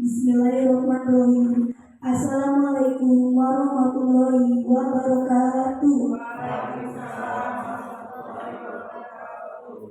Bismillahirrahmanirrahim. Assalamualaikum warahmatullahi wabarakatuh.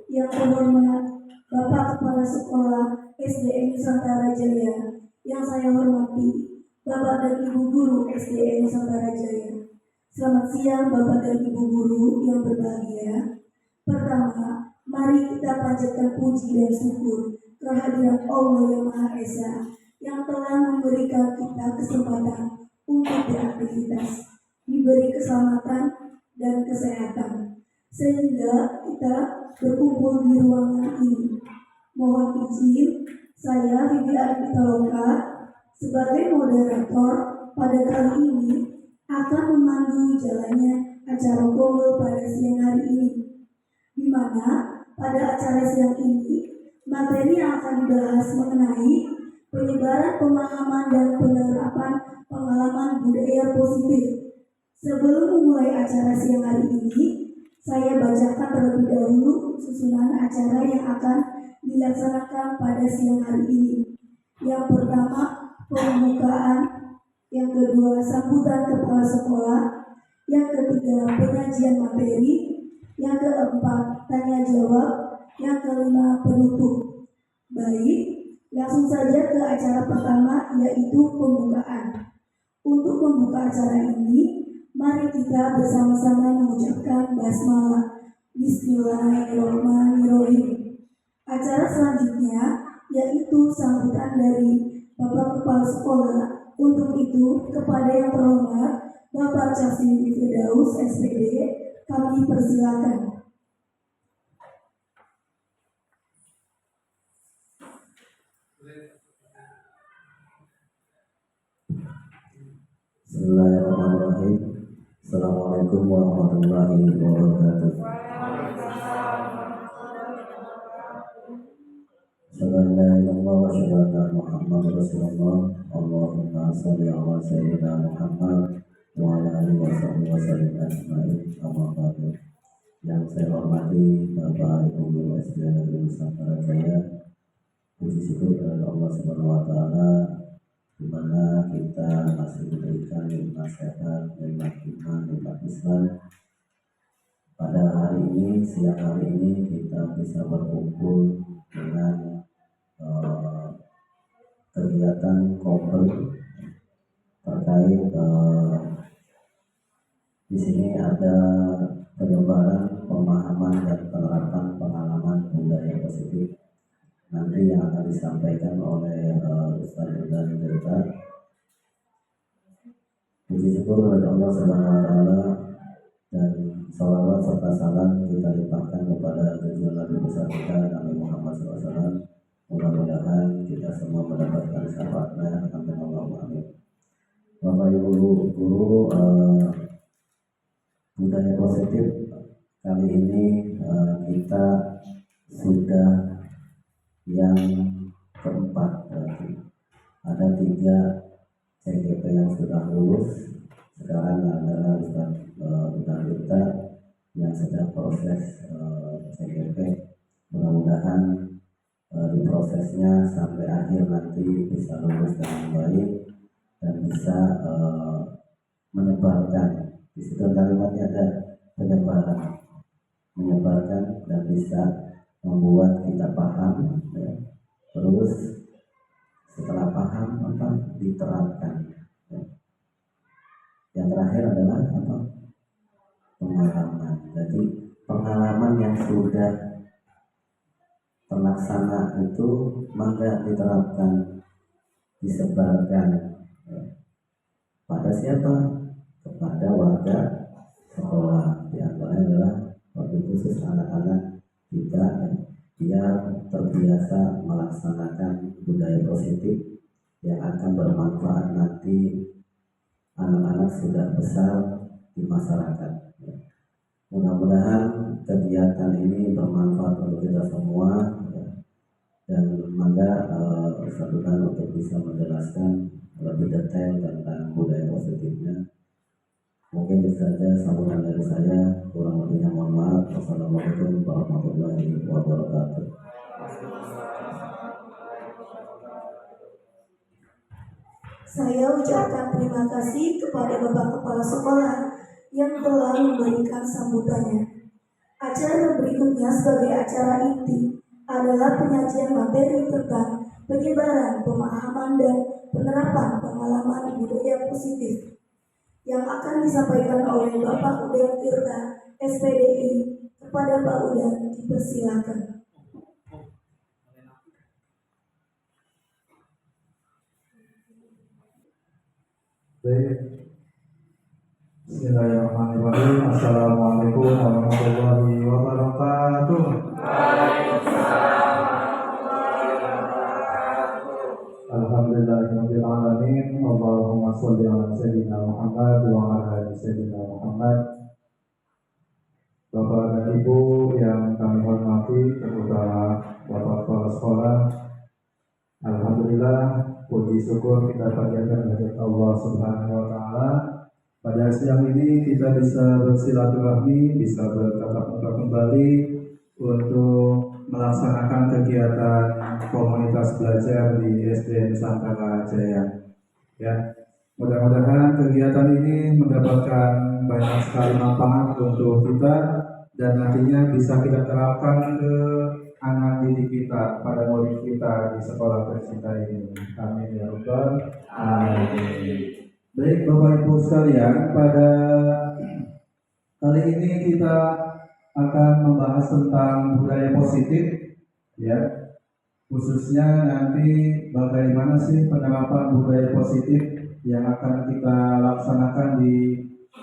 Yang terhormat Bapak Kepala Sekolah SDN Nusantara Jaya, yang saya hormati Bapak dan Ibu Guru SDN Nusantara Jaya. Selamat siang Bapak dan Ibu Guru yang berbahagia. Pertama, mari kita panjatkan puji dan syukur kehadirat Allah yang Maha Esa yang telah memberikan kita kesempatan untuk beraktivitas, diberi keselamatan dan kesehatan, sehingga kita berkumpul di ruangan ini. Mohon izin, saya Vivi Arifitaloka sebagai moderator pada kali ini akan memandu jalannya acara Gomel pada siang hari ini, di mana pada acara siang ini materi yang akan dibahas mengenai penyebaran pemahaman dan penerapan pengalaman budaya positif. Sebelum memulai acara siang hari ini, saya bacakan terlebih dahulu susunan acara yang akan dilaksanakan pada siang hari ini. Yang pertama, pembukaan. Yang kedua, sambutan kepala sekolah. Yang ketiga, penyajian materi. Yang keempat, tanya jawab. Yang kelima, penutup. Baik, langsung saja ke acara pertama, yaitu pembukaan. Untuk membuka acara ini, mari kita bersama-sama mengucapkan basmalah. Bismillahirrahmanirrahim. Acara selanjutnya yaitu sambutan dari Bapak Kepala Sekolah. Untuk itu, kepada yang terhormat Bapak Cahyadi Firdaus SPD, kami persilakan. Bismillahirrahmanirrahim. Assalamualaikum warahmatullahi wabarakatuh. Assalamualaikum warahmatullahi wabarakatuh. Allahumma sholli ala sayyidina Muhammad wa ala alihi wa sallam ajma'in. Amma ba'du. Yang saya hormati Bapak Ibu Guru SDN Nusantara Jaya, puji syukur kepada Allah Subhanahu wa taala di mana kita masih diberikan nikmat sehat, nikmat iman, nikmat Islam. Pada hari ini, siang hari ini kita bisa berkumpul dengan kegiatan kompel terkait di sini ada penyebaran pemahaman dan penerapan pengalaman budaya positif. Nanti yang akan disampaikan oleh Ustaz Ridwan Cerita. Puji syukur kepada Allah Subhanahu wa taala dan salawat serta salam kita limpahkan kepada junjungan Nabi besar kita Nabi Muhammad SAW. Mudah-mudahan kita semua mendapatkan syafaatnya. Amin. Bapak Ibu Guru, budaya positif kali ini kita sudah yang keempat. Ada 3 CGP yang sudah lulus. Sekarang adalah Ustaz kita yang sedang proses CGP. Mudah-mudahan di prosesnya sampai akhir nanti bisa lulus dengan baik dan bisa menyebarkan. Di situ kalimatnya ada menyebarkan dan bisa membuat kita paham, ya. Terus setelah paham diterapkan, ya. Yang terakhir adalah pengalaman. Jadi pengalaman yang sudah terlaksana itu maka diterapkan, disebarkan, ya. Pada siapa? Kepada warga sekolah. Di antaranya adalah waktu khusus anak-anak kita, ya, biar terbiasa melaksanakan budaya positif yang akan bermanfaat nanti anak-anak sudah besar di masyarakat, ya. Mudah-mudahan kegiatan ini bermanfaat untuk kita semua, ya. Dan maka Ustadz untuk bisa menjelaskan lebih detail tentang budaya positifnya. Mungkin itu saja sambutan dari saya, kurang lebihnya mohon maaf. Wassalamualaikum warahmatullahi wabarakatuh. Saya ucapkan terima kasih kepada Bapak Kepala Sekolah yang telah memberikan sambutannya. Acara berikutnya sebagai acara inti adalah penyajian materi tentang penyebaran, pemahaman, dan penerapan pengalaman budaya positif yang akan disampaikan oleh Bapak Udan Tirta, SPDI. Kepada Pak Udan, dipersilakan. Baik, Bismillahirrahmanirrahim. Assalamualaikum warahmatullahi wabarakatuh. Alhamdulillahirabbil alamin. Allahumma shalli ala sayyidina Muhammad wa ala ali sayyidina Muhammad. Bapak dan Ibu yang kami hormati, terutama Bapak Kepala Sekolah, alhamdulillah, puji syukur kita panjatkan kehadirat Allah Subhanahu wa taala. Pada siang ini kita bisa bersilaturahmi, bisa bertatap muka kembali untuk melaksanakan kegiatan komunitas belajar di SD Nusantara Jaya. Ya, mudah-mudahan kegiatan ini mendapatkan banyak sekali manfaat untuk kita dan nantinya bisa kita terapkan ke anak didik kita, pada murid kita di sekolah tercinta ini. Amin ya rabbal alamin. Baik Bapak Ibu sekalian, pada kali ini kita akan membahas tentang budaya positif, ya, khususnya nanti bagaimana sih penerapan budaya positif yang akan kita laksanakan di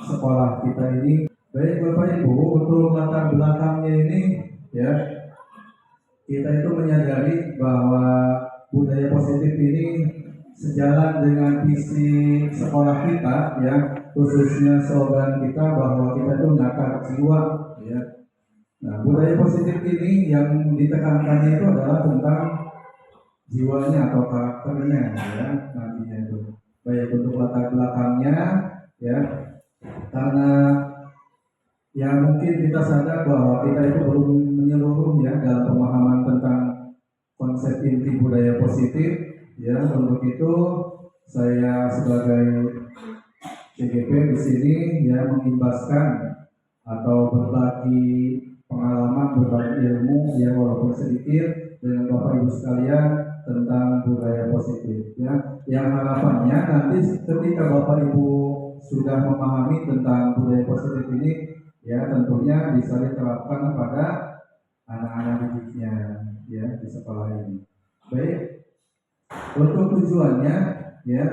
sekolah kita ini. Baik Bapak Ibu, untuk latar belakangnya ini, ya, kita itu menyadari bahwa budaya positif ini sejalan dengan visi sekolah kita, ya, khususnya slogan kita bahwa kita itu menakar jiwa, ya. Nah, budaya positif ini yang ditekankannya itu adalah tentang jiwanya atau karakternya, ya, nantinya itu. Baik untuk latar belakangnya, ya, karena ya mungkin kita sadar bahwa kita itu belum menyeluruh, ya, dalam pemahaman tentang konsep inti budaya positif. Ya, untuk itu saya sebagai CGP di sini, ya, mengimbaskan atau berbagi pengalaman, berbagi ilmu, ya, walaupun sedikit dengan Bapak Ibu sekalian tentang budaya positif, ya, yang harapannya nanti ketika Bapak Ibu sudah memahami tentang budaya positif ini, ya, tentunya bisa diterapkan pada anak-anak didiknya, ya, di sekolah ini. Baik, untuk tujuannya, ya,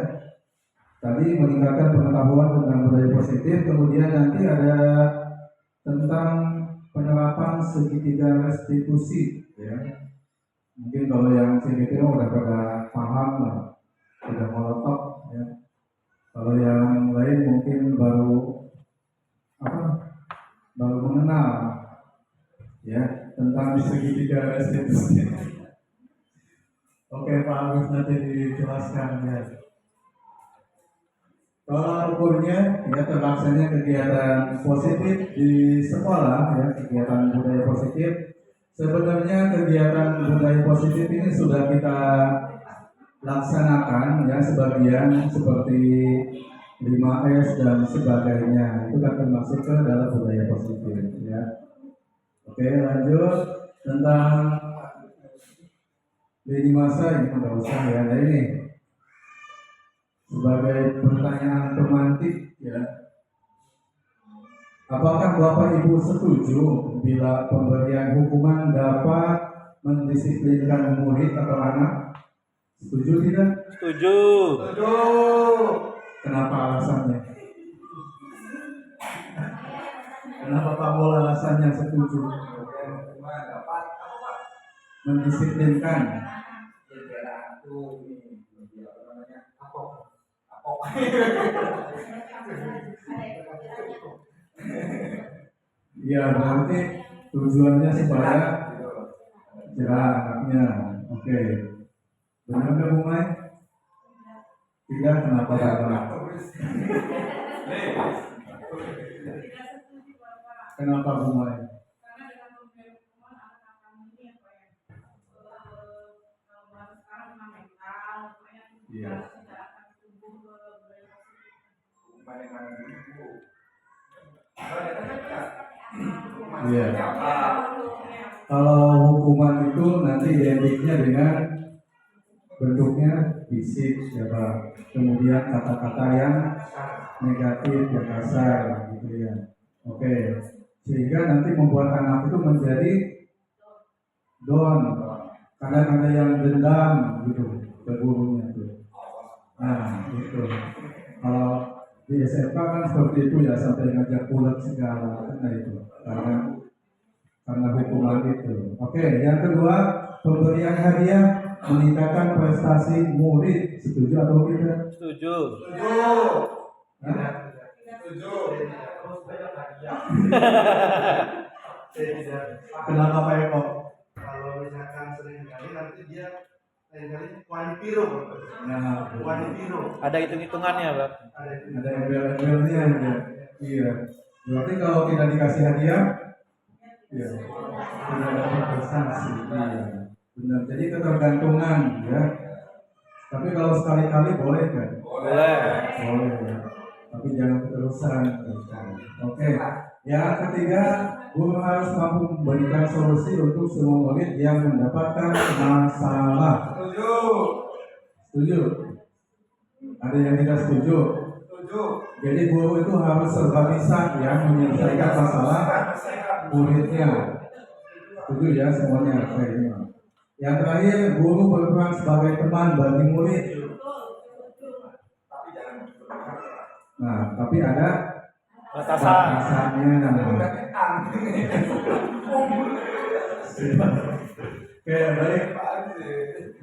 tadi meningkatkan pengetahuan tentang budaya positif, kemudian nanti ada tentang penerapan segitiga restitusi, ya. Mungkin kalau yang CGT udah pada paham lah, udah meletok, ya. Kalau yang lain mungkin baru mengenal, ya, tentang segitiga restitusi. Oke, Pak Agus nanti dijelaskan, ya. Tolak ukurnya, ya, terlaksananya kegiatan positif di sekolah, ya, kegiatan budaya positif. Sebenarnya kegiatan budaya positif ini sudah kita laksanakan, ya, sebagian seperti 5S dan sebagainya. Itu kan termasuk ke dalam budaya positif, ya. Oke, lanjut tentang lini masa ini nggak usah, ya. Nah, ini sebagai pertanyaan pemantik, ya, apakah Bapak Ibu setuju bila pemberian hukuman dapat mendisiplinkan murid atau anak? Setuju tidak? Setuju. Setuju. Kenapa alasannya? Kenapa Pak Mul alasannya setuju? Mendisiplinkan. Iya, berarti tujuannya supaya jerah anaknya. Oke. Benar nggak Bu Mai? Tidak, kenapa tidak? Kenapa Bu Mai? Iya. Iya. Kalau hukuman itu nanti identiknya dengan bentuknya fisik, ya Pak. Kemudian kata-kata yang negatif, yang kasar, gitu ya. Oke, sehingga nanti membuat anak itu menjadi down. Kadang ada yang dendam gitu ke gurunya tuh. Nah, gitu. Kalau di SMK kan seperti itu ya, sampai ngajak pulang segala, nah itu karena hukuman itu. Oke, yang kedua, pemberian hadiah meningkatkan prestasi murid. Setuju atau tidak? Setuju. Hah? Kenapa Pak Eko? Kalau misalkan sering kali nanti dia lain kali wani piro. Nah, Wani piro. Ada hitung-hitungannya, Pak. ada embel-embelnya ya. Iya. Berarti kalau tidak dikasih hadiah, ya tidak dapat prestasi. Iya. Benar. Jadi ketergantungan ya. Tapi kalau sekali-kali boleh kan? Boleh. Boleh ya. Tapi jangan keterusan. Oke. Yang ketiga, guru harus mampu memberikan solusi untuk semua murid yang mendapatkan masalah. Setuju? Ada yang tidak setuju? Jadi guru itu harus serba bisa ya menyelesaikan masalah muridnya. Setuju ya semuanya? Oke. Yang terakhir, guru berperan sebagai teman bagi murid. Nah, tapi ada batasannya. Oke, baik.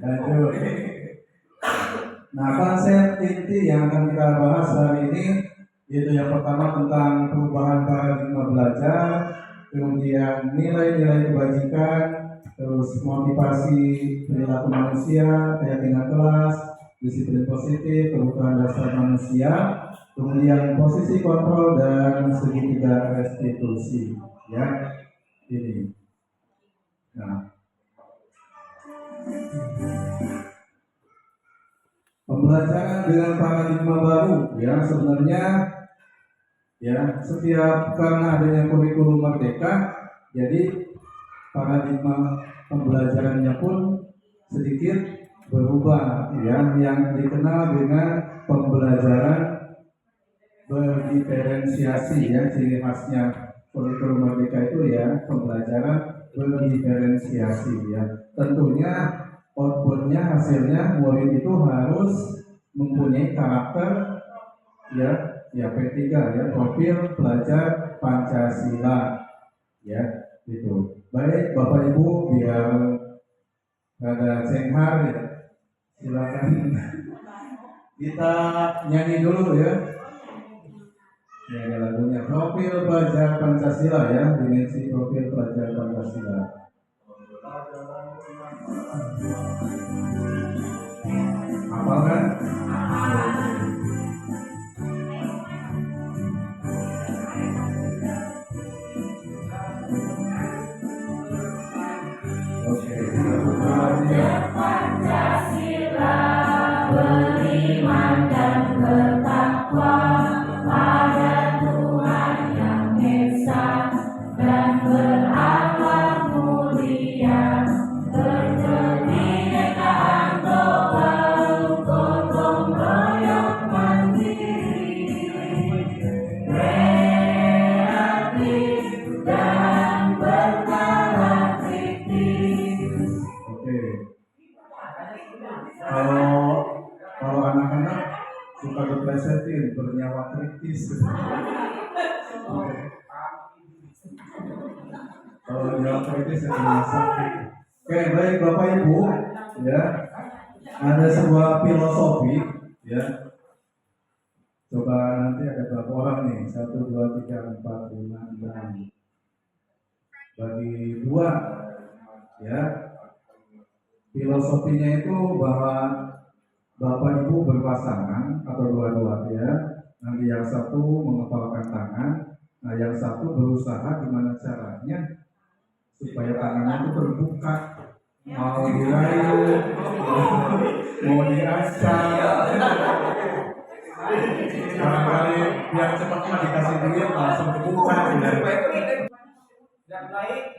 Lanjut. Nah, konsep inti yang akan kita bahas hari ini yaitu yang pertama tentang perubahan paradigma belajar, kemudian nilai-nilai kebajikan, terus motivasi perilaku manusia, keyakinan kelas, disiplin positif, kebutuhan dasar manusia, kemudian posisi kontrol dan segitiga restitusi, ya ini. Nah, pembelajaran dengan paradigma baru, ya sebenarnya, ya setiap karena adanya kurikulum merdeka, jadi paradigma pembelajarannya pun sedikit berubah, ya yang dikenal dengan pembelajaran berdiferensiasi, ya ciri khasnya kurikulum merdeka itu ya pembelajaran berdiferensiasi, ya tentunya outputnya hasilnya murid itu harus mempunyai karakter ya P3 ya profil pelajar Pancasila, ya itu. Baik Bapak Ibu, biar ada cenghar ya silakan kita nyanyi dulu ya. Ya, ada lagunya profil pelajar Pancasila ya, dimensi profil pelajar Pancasila. Hafal kan? Oke, kita buka ya. Pancasila beriman dan bertakwa pada Tuhan yang Esa dan berakhlak mulia, berkebinekaan global, gotong royong mandiri, kreatif dan berkala kritis. Oke. Kalau anak-anak suka diplesetin bernyawa kritis. Oke. Kalau nyawa kritis ya sakit. Oke, baik Bapak Ibu, ya ada sebuah filosofi, ya. Coba nanti ada berapa orang nih? 1, 2, 3, 4, 5, 6. Bagi 2, ya. Filosofinya itu bahwa Bapak Ibu berpasangan atau dua-dua ya. Nanti yang satu mengepalkan tangan, nah yang satu berusaha gimana caranya supaya tangannya itu terbuka, mau dirayu, mau diasah, barangkali buka ya.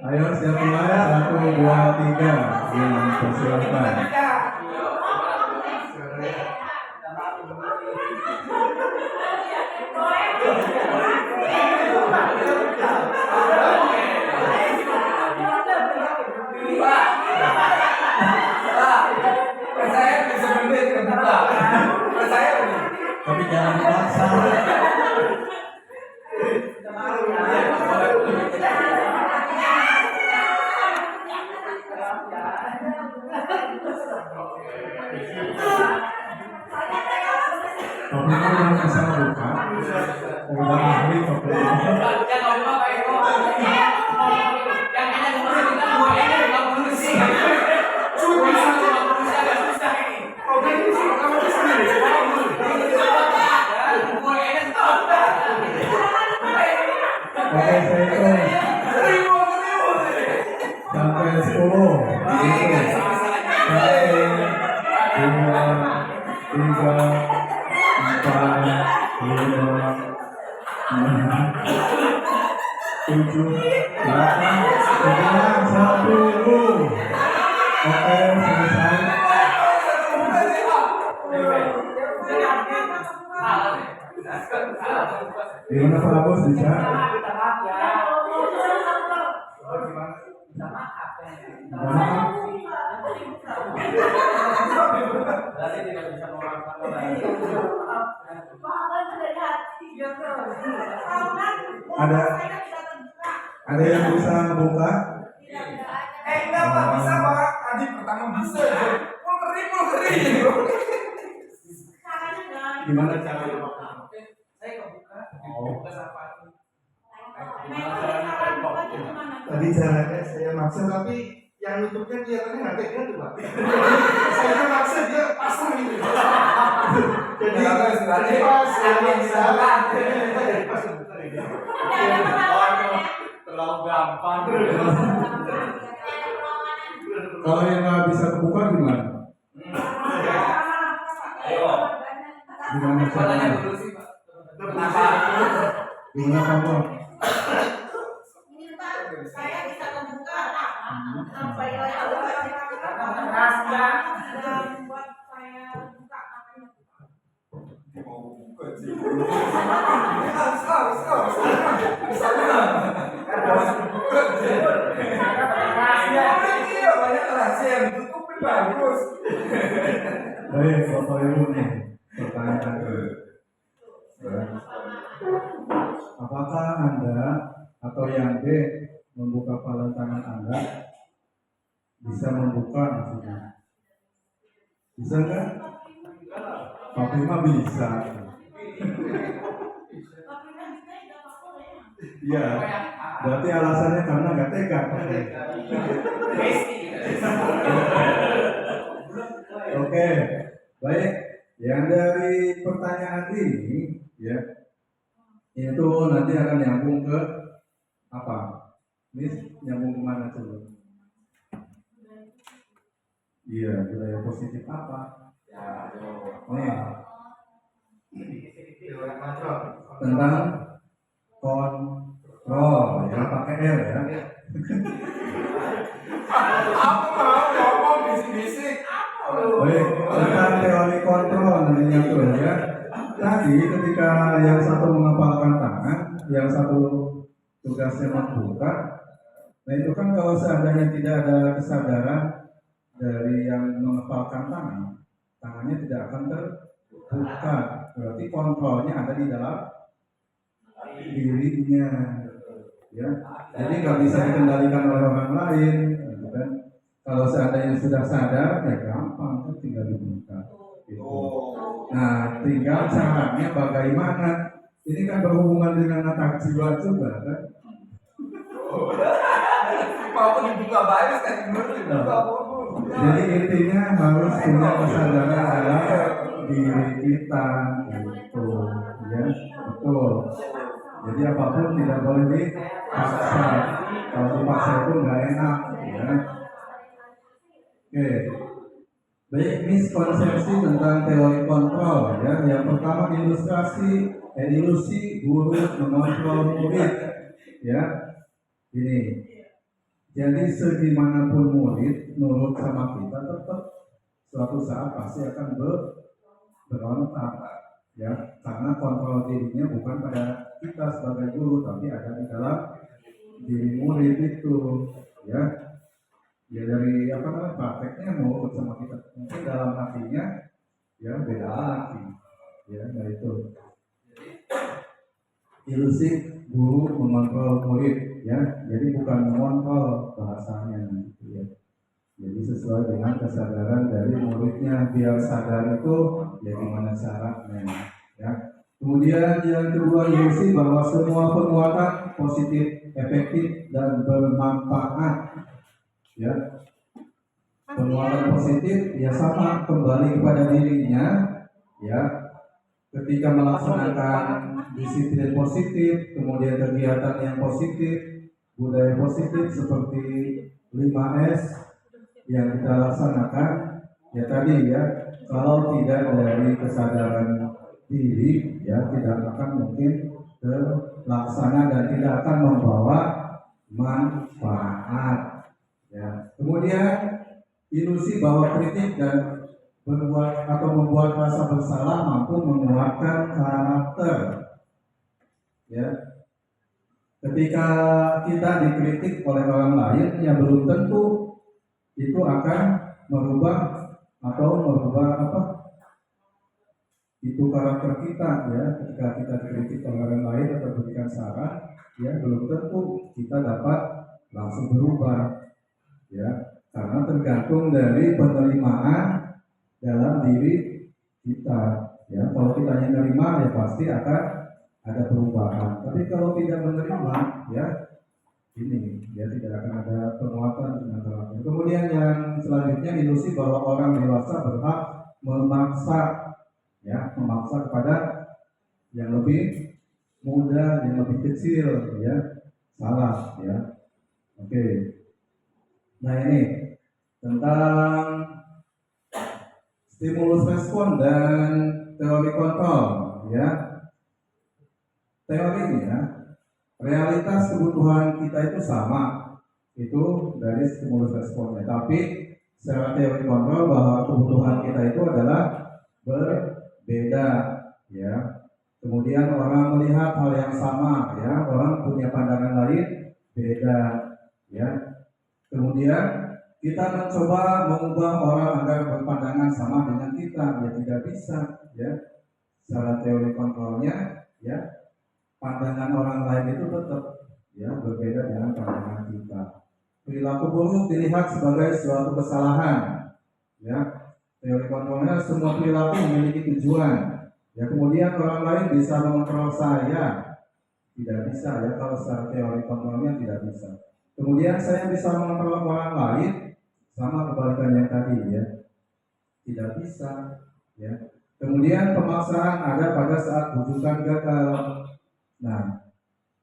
Ayo siap mulai 1, 2, 3. Ya, persilakan. Tapi jangan dipaksa. Tapi kan yang bisa buka, udah ahli tapi. Oke, saya hitung. Sampai 10. Gitu. 1, 2, 3, 4, 5, 6, 7, 8, 9, 10. Oke, selesai. Gimana Pak Bos, bisa? Ada yang bisa buka? Enggak Pak, bisa Pak. Tadi pertama bisa. Ngeri. Gimana caranya Pak? Tadi caranya saya maksa tapi yang nutupnya kelihatannya nggak tega tuh Pak. Saya maksa dia pasang gitu. Jadi pas yang bisa pas Terlalu gampang. Kalau yang nggak bisa kebuka gimana? Gimana caranya? Gimana kamu? Saya bisa membuka apa yang buat saya buka Baik, Bapak Ibu nih, pertanyaan apakah Anda atau yang B membuka palan tangan Anda bisa membuka maksudnya? Bisa nggak? Pak Prima bisa. Iya, berarti alasannya karena nggak tega. Oke, baik. Yang dari pertanyaan ini, ya, itu nanti akan nyambung ke apa? Ini nyambung kemana coba? Iya, budaya positif apa? Nih, tentang kontrol, ya pakai R ya. Aku mau ngomong bisik-bisik. Baik, tentang teori kontrol namanya tuh ya. Tadi ketika yang satu mengepalkan tangan, yang satu tugasnya membuka. Nah itu kan kalau seandainya tidak ada kesadaran dari yang mengepalkan tangan, tangannya tidak akan terbuka. Berarti kontrolnya ada di dalam dirinya, ya. Jadi nggak bisa dikendalikan oleh orang lain, gitu kan? Kalau seandainya sudah sadar, ya gampang, kan tinggal dibuka. Gitu. Nah, tinggal caranya bagaimana. Ini kan berhubungan dengan atak jiwa juga, kan? Mau dibuka banyak kan dibuka. Jadi intinya harus punya kesadaran dalam diri kita, gitu, ya, betul. Jadi apapun tidak boleh dipaksa. Kalau dipaksa itu nggak enak, ya. Oke. Baik, miskonsepsi tentang teori kontrol ya. Yang pertama ilusi guru mengontrol murid ya. Ini. Jadi segimanapun murid nurut sama kita tetap suatu saat pasti akan berontak ya. Karena kontrol dirinya bukan pada kita sebagai guru tapi ada di dalam diri murid itu ya. Ya dari prakteknya nurut sama kita, mungkin dalam hatinya ya beda lagi ya. Nah itu ilusi guru mengontrol murid ya, jadi bukan mengontrol bahasanya gitu ya. Jadi sesuai dengan kesadaran dari muridnya, biar sadar itu ya gimana caranya ya. Kemudian yang kedua, ilusi bahwa semua penguatan positif, efektif dan bermanfaat ya. Penguatan positif ya sama kembali kepada dirinya ya. Ketika melaksanakan disiplin positif, kemudian kegiatan yang positif, budaya positif seperti 5S yang kita laksanakan ya tadi ya, kalau tidak dari kesadaran diri ya tidak akan mungkin terlaksana dan tidak akan membawa manfaat ya. Kemudian ilusi bahwa kritik dan membuat rasa bersalah mampu menguatkan karakter ya. Ketika kita dikritik oleh orang lain ya belum tentu itu akan merubah itu karakter kita ya. Ketika kita dikritik oleh orang lain atau berikan saran ya belum tentu kita dapat langsung berubah ya, karena tergantung dari penerimaan dalam diri kita ya. Kalau kita menerima ya pasti akan ada perubahan, tapi kalau tidak menerima ya ini ya tidak akan ada penguatan dengan karakter. Kemudian yang selanjutnya ilusi bahwa orang dewasa berhak memaksa kepada yang lebih muda, yang lebih kecil ya, salah ya. Oke. Nah ini tentang stimulus respon dan teori kontrol ya. Teorinya realitas kebutuhan kita itu sama, itu dari stimulus responnya. Tapi secara teori kontrol bahwa kebutuhan kita itu adalah berbeda ya. Kemudian orang melihat hal yang sama ya, orang punya pandangan lain beda ya. Kemudian kita mencoba mengubah orang agar berpandangan sama dengan kita, ya tidak bisa ya. Secara teori kontrolnya ya, pandangan orang lain itu tetap ya berbeda dengan pandangan kita. Perilaku buruk dilihat sebagai suatu kesalahan ya. Teori kontrolnya semua perilaku memiliki tujuan ya. Kemudian orang lain bisa mengontrol saya, tidak bisa ya. Kalau secara teori kontrolnya tidak bisa. Kemudian saya bisa mengontrol orang lain, sama kebalikan yang tadi ya, tidak bisa ya. Kemudian pemaksaan ada pada saat bujukan gagal. Nah,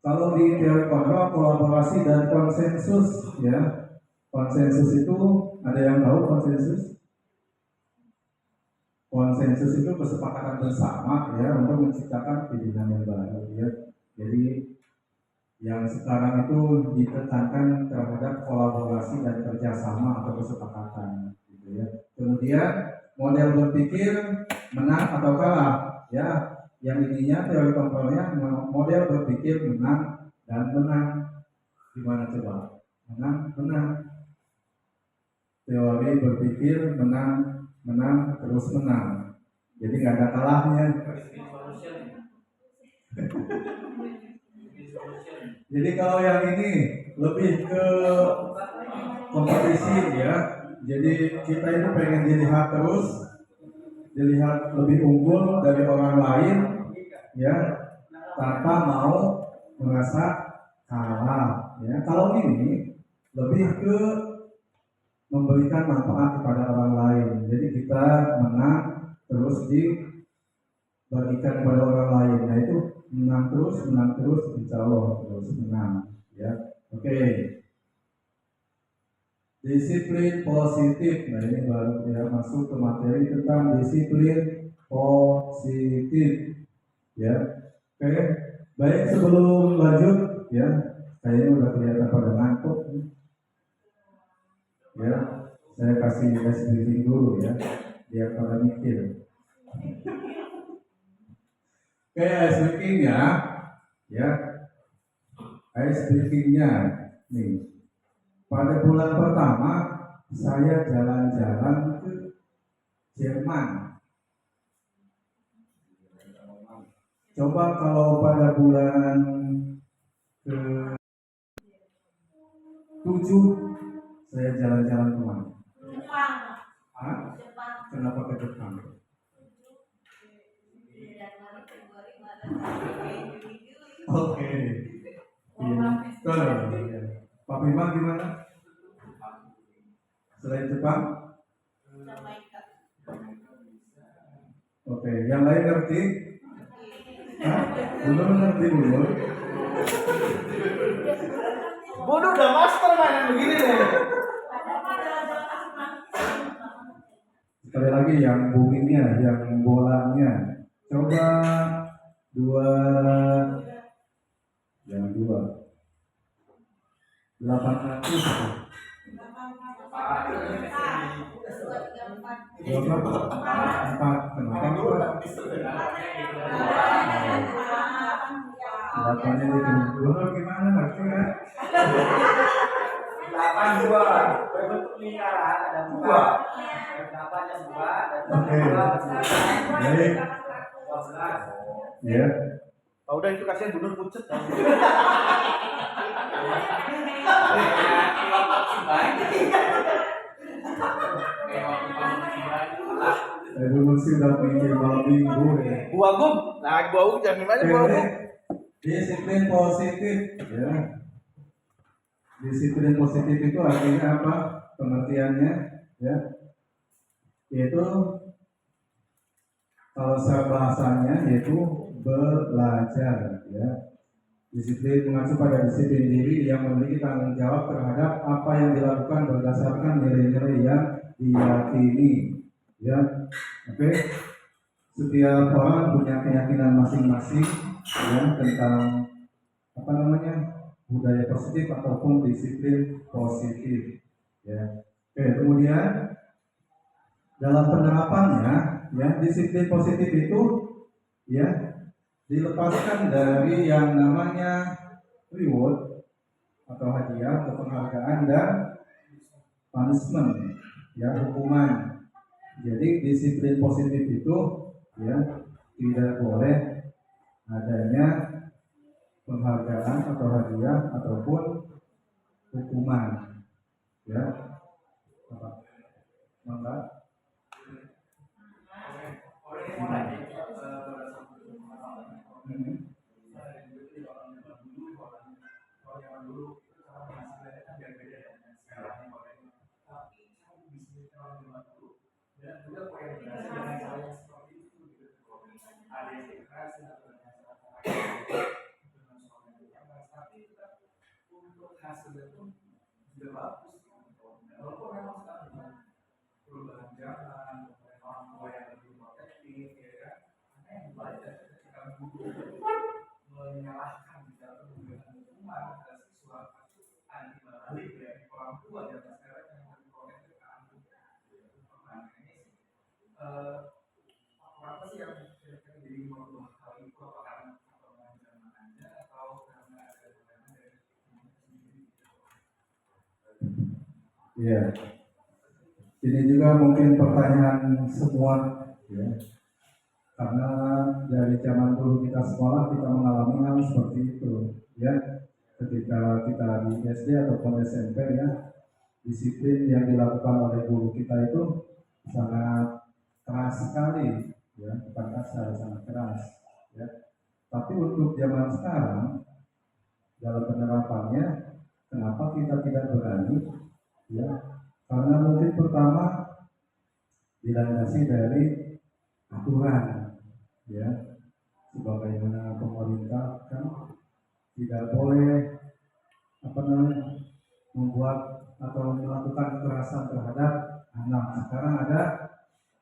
kalau di teori kontrol, kolaborasi dan konsensus ya. Konsensus itu ada yang tahu konsensus? Konsensus itu kesepakatan bersama ya untuk menciptakan pilihan yang baru ya. Jadi yang sekarang itu ditekankan terhadap kolaborasi dan kerjasama atau kesepakatan gitu ya. Kemudian model berpikir menang atau kalah ya. Yang intinya teori kontrolnya model berpikir menang dan menang. Gimana coba? Menang. Teori berpikir menang terus menang. Jadi nggak ada kalahnya. Jadi kalau yang ini lebih ke kompetisi ya. Jadi kita itu pengen dilihat lebih unggul dari orang lain ya, tanpa mau merasa kalah ya. Kalau ini lebih ke memberikan manfaat kepada orang lain. Jadi kita menang terus dibagikan kepada orang lain. Nah itu menang terus, insya Allah terus menang ya. Oke. Disiplin positif. Nah ini baru ya masuk ke materi tentang disiplin positif. Ya, oke. Baik sebelum lanjut ya, kayaknya udah kelihatan pada ngantuk. Ya, saya kasih ice breathing dulu ya, biar pada mikir. Oke, ice breathingnya, ya, ice breathingnya nih. Pada bulan pertama saya jalan-jalan ke Jerman. Coba kalau pada bulan ke-7 saya jalan-jalan kemana? Jepang. Hah? Jepang. Kenapa ke Jepang? Januari, Februari, Maret, April, Juli. Oke. Pinter. Ya. Pak Bima gimana? Selain Jepang? Jamaika. Oke, yang lain ngerti? Hah? Belum ngerti dulu. Bodoh udah master mainan begini deh. Sekali lagi yang boomingnya, yang bolanya. Coba dua, yang dua. 800. Berapa? 4. Kenapa 4? 8-nya itu. Donor gimana? Ngerti kan? 8 2 bentuk lingkaran ada 2 8-nya 2 dan Oke. Baik. 12 Ya. Oh, udah itu kasihan bener pucet. Dulu sih udah pikir malam minggu ya. Gua gum. Nah, gua jangan gimana gua gum. Disiplin positif ya. Disiplin positif itu artinya apa? Pengertiannya ya. Yaitu kalau saya bahasanya yaitu belajar ya. Disiplin mengacu pada disiplin diri yang memiliki tanggung jawab terhadap apa yang dilakukan berdasarkan nilai-nilai yang diyakini ya. Oke. Setiap orang punya keyakinan masing-masing ya tentang apa namanya budaya positif ataupun disiplin positif ya. Oke, kemudian dalam penerapannya ya disiplin positif itu ya dilepaskan dari yang namanya reward atau hadiah atau penghargaan dan punishment ya, hukuman. Jadi disiplin positif itu ya tidak boleh adanya penghargaan atau hadiah ataupun hukuman ya. Apa? Maka hasilnya pun sudah bagus. Walaupun memang sekarang perubahan zaman, orang tua yang lebih protektif, ya kan? Karena yang belajar ketika guru menyalahkan dalam pemberian hukuman pada siswa, anti balik dari orang tua dan sekarang yang lebih protektif ke anak. Ini apa sih yang kira-kira jadi membuat hal itu? Apakah perkembangan zamannya atau karena ada tekanan dari Iya. Ini juga mungkin pertanyaan semua ya. Karena dari zaman dulu kita sekolah kita mengalami hal seperti itu ya. Ketika kita di SD ataupun SMP ya, disiplin yang dilakukan oleh guru kita itu sangat keras sekali ya, bukan kasar, sangat keras ya. Tapi untuk zaman sekarang dalam penerapannya kenapa kita tidak berani ya, karena mungkin pertama dilandasi dari aturan ya, sebagaimana pemerintah kan tidak boleh apa namanya membuat atau melakukan kekerasan terhadap anak. Sekarang ada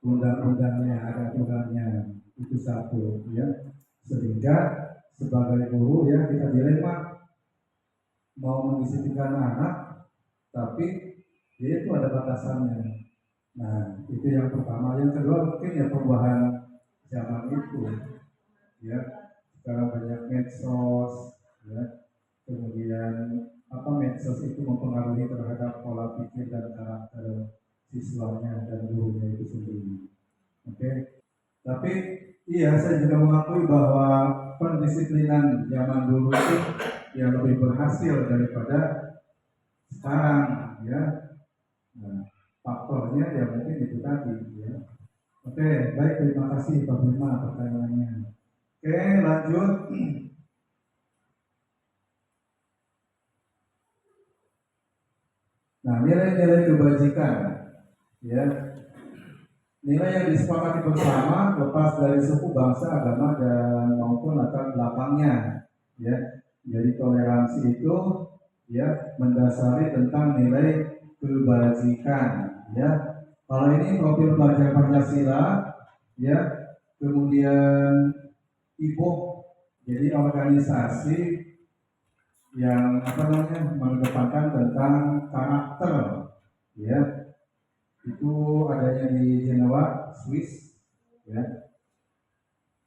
undang-undangnya, ada aturannya, itu satu ya. Sehingga sebagai guru ya kita dilema mau mendisiplinkan anak, tapi dia itu ada batasannya. Nah, itu yang pertama. Yang kedua mungkin ya perubahan zaman itu ya. Sekarang banyak medsos ya. Kemudian medsos itu mempengaruhi terhadap pola pikir dan karakter siswanya dan gurunya itu sendiri. Oke. Tapi iya, saya juga mengakui bahwa pendisiplinan zaman dulu itu yang lebih berhasil daripada sekarang ya. Nah, faktornya ya mungkin itu tadi ya. Oke, baik, terima kasih Pak Bima pertanyaannya. Oke, lanjut. Nah, nilai-nilai kebajikan ya. Nilai yang disepakati bersama lepas dari suku, bangsa, agama dan maupun latar belakangnya ya. Jadi toleransi itu ya mendasari tentang nilai kebajikan ya. Kalau ini profil pelajar Pancasila ya, kemudian IPO, jadi organisasi yang mengedepankan tentang karakter ya. Itu adanya di Jenewa, Swiss ya.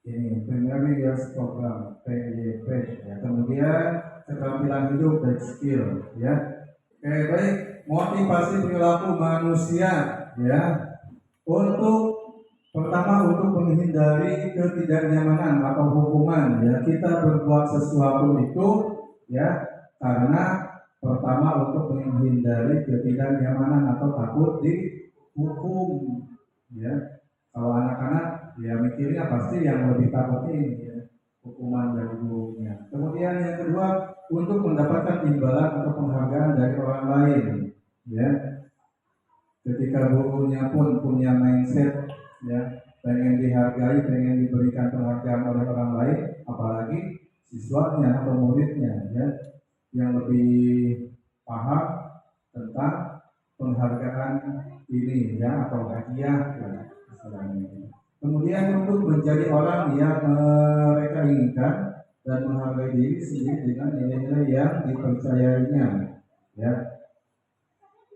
Ini Primary Years Program PYP ya. Kemudian keterampilan hidup dan skill ya. Oke, baik, motivasi perilaku manusia ya. Untuk pertama, untuk menghindari ketidaknyamanan atau hukuman ya. Kita berbuat sesuatu itu ya karena pertama untuk menghindari ketidaknyamanan atau takut dihukum ya. Kalau anak-anak ya mikirnya pasti yang lebih takut ini ya, hukuman dari gurunya. Kemudian yang kedua, untuk mendapatkan imbalan atau penghargaan dari orang lain ya. Ketika gurunya pun punya mindset ya, pengen dihargai, pengen diberikan penghargaan oleh orang lain, apalagi siswanya atau muridnya ya, yang lebih paham tentang penghargaan ini ya, atau hadiah ya, misalnya. Kemudian untuk menjadi orang yang mereka inginkan dan menghargai diri sendiri dengan nilai-nilai yang dipercayainya ya.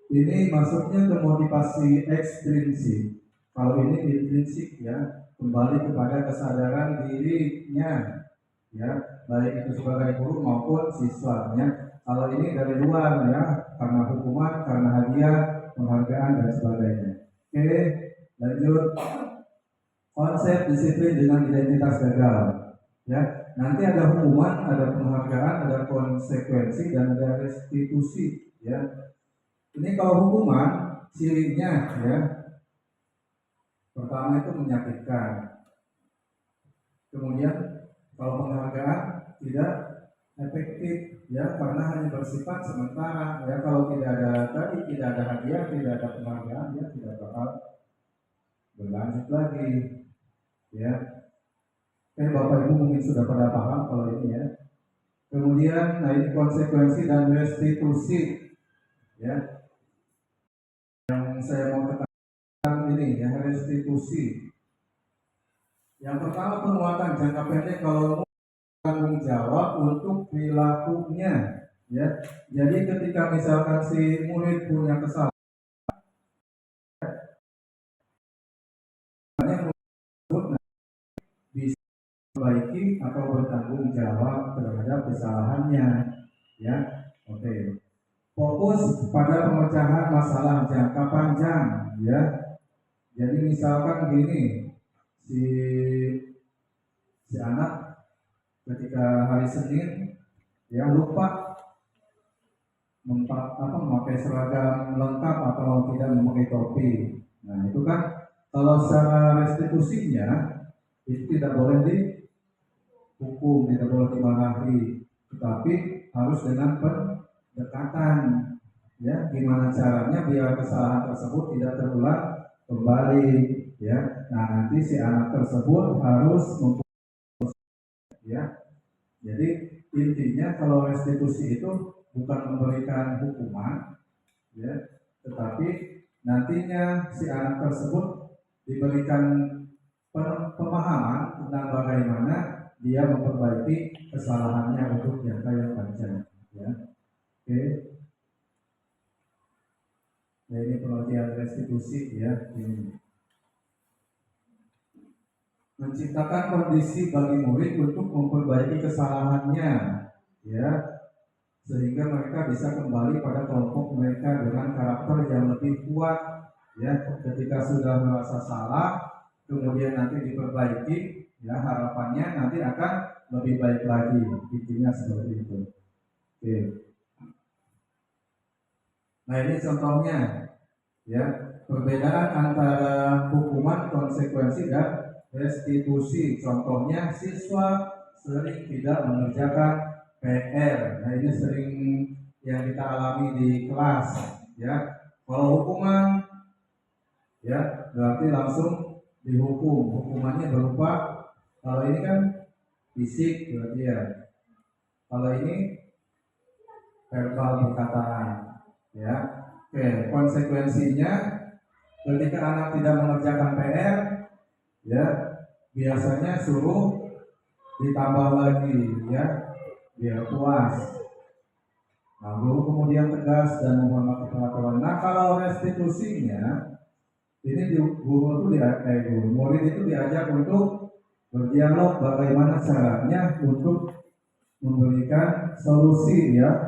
Ini maksudnya ke motivasi ekstrinsik. Kalau ini intrinsik ya, kembali kepada kesadaran dirinya ya, baik itu sebagai guru maupun siswanya. Kalau ini dari luar ya, karena hukuman, karena hadiah, penghargaan dan sebagainya. Oke, lanjut. Konsep disiplin dengan identitas gagal ya. Nanti ada hukuman, ada penghargaan, ada konsekuensi dan ada restitusi ya. Ini kalau hukuman cirinya ya, pertama itu menyakitkan. Kemudian kalau penghargaan tidak efektif ya, karena hanya bersifat sementara ya. Kalau tidak ada hadiah, tidak ada penghargaan, ya tidak bakal berlanjut lagi ya. Bapak Ibu mungkin sudah pada paham kalau ini ya. Kemudian ini konsekuensi dan restitusi ya. Yang saya mau katakan ini ya, restitusi. Yang pertama, penguatan jangka pendek kalau tanggung jawab untuk perilakunya ya. Jadi ketika misalkan si murid punya kesalahan, bisa memperbaiki atau bertanggung jawab terhadap kesalahannya ya. Oke. Fokus pada pemecahan masalah jangka panjang ya. Jadi misalkan gini, si anak ketika hari Senin ya lupa memakai seragam lengkap atau tidak memakai topi. Nah itu kan kalau secara restitusinya itu tidak boleh dihukum, tidak boleh dimarahi, tetapi harus dengan pendekatan ya, gimana caranya biar kesalahan tersebut tidak terulang kembali ya. Nah nanti si anak tersebut harus ya. Jadi intinya kalau restitusi itu bukan memberikan hukuman, ya, tetapi nantinya si anak tersebut diberikan pemahaman tentang bagaimana dia memperbaiki kesalahannya untuk jangka yang panjang, ya. Oke. Nah, ini pengertian restitusi, ya. Ini menciptakan kondisi bagi murid untuk memperbaiki kesalahannya, ya, sehingga mereka bisa kembali pada kelompok mereka dengan karakter yang lebih kuat, ya. Ketika sudah merasa salah, kemudian nanti diperbaiki, ya, harapannya nanti akan lebih baik lagi. Intinya seperti itu. Oke. Nah, ini contohnya, ya, perbedaan antara hukuman, konsekuensi, dan restitusi. Contohnya, siswa sering tidak mengerjakan PR. Nah, ini sering yang kita alami di kelas, ya. Kalau hukuman, ya, berarti langsung dihukum. Hukumannya berupa, kalau ini kan fisik berarti, ya. Kalau ini verbal, perkataan, ya. Oke, konsekuensinya ketika anak tidak mengerjakan PR, ya, biasanya suruh ditambah lagi, ya, biar puas. Nah, guru kemudian tegas dan menghormati peraturan. Nah, kalau restitusinya, ini murid itu diajak untuk berdialog bagaimana caranya untuk memberikan solusi, ya.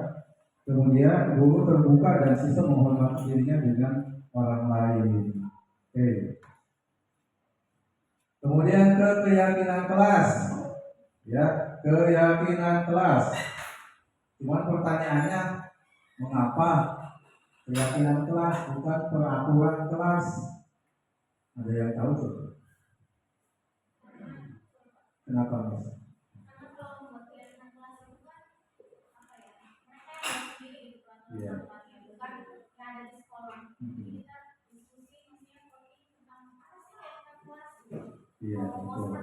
Kemudian guru terbuka dan siswa menghormati dirinya dengan orang lain. Oke. Kemudian ke keyakinan kelas, ya, keyakinan kelas. Cuman pertanyaannya, mengapa keyakinan kelas bukan peraturan kelas? Ada yang tahu tuh? Kenapa, Mas? Iya. Iya, betul.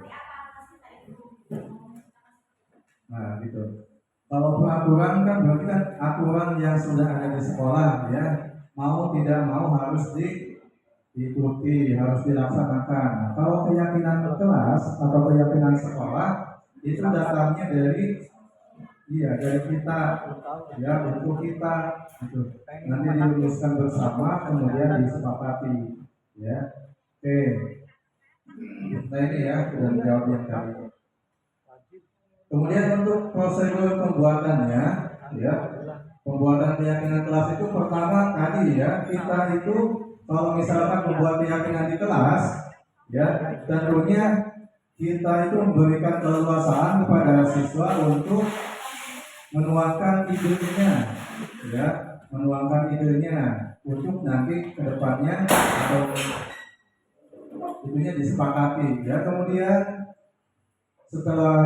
Nah, gitu. Kalau peraturan kan berarti kan aturan yang sudah ada di sekolah, ya. Mau tidak mau harus diikuti, harus dilaksanakan. Nah, kalau keyakinan kelas atau keyakinan sekolah itu datangnya dari kita, ya, untuk kita, gitu. Nanti dirumuskan bersama, kemudian disepakati, ya. Oke. Nah, ini, ya, sudah dijawab yang tadi. Kemudian untuk prosedur pembuatannya, ya, pembuatan keyakinan kelas itu pertama tadi, ya, kita itu kalau misalkan membuat keyakinan di kelas, ya, tentunya kita itu memberikan keleluasaan kepada siswa untuk menuangkan idenya, ya, menuangkan idenya untuk nanti kedepannya atau itunya disepakati, ya. Kemudian setelah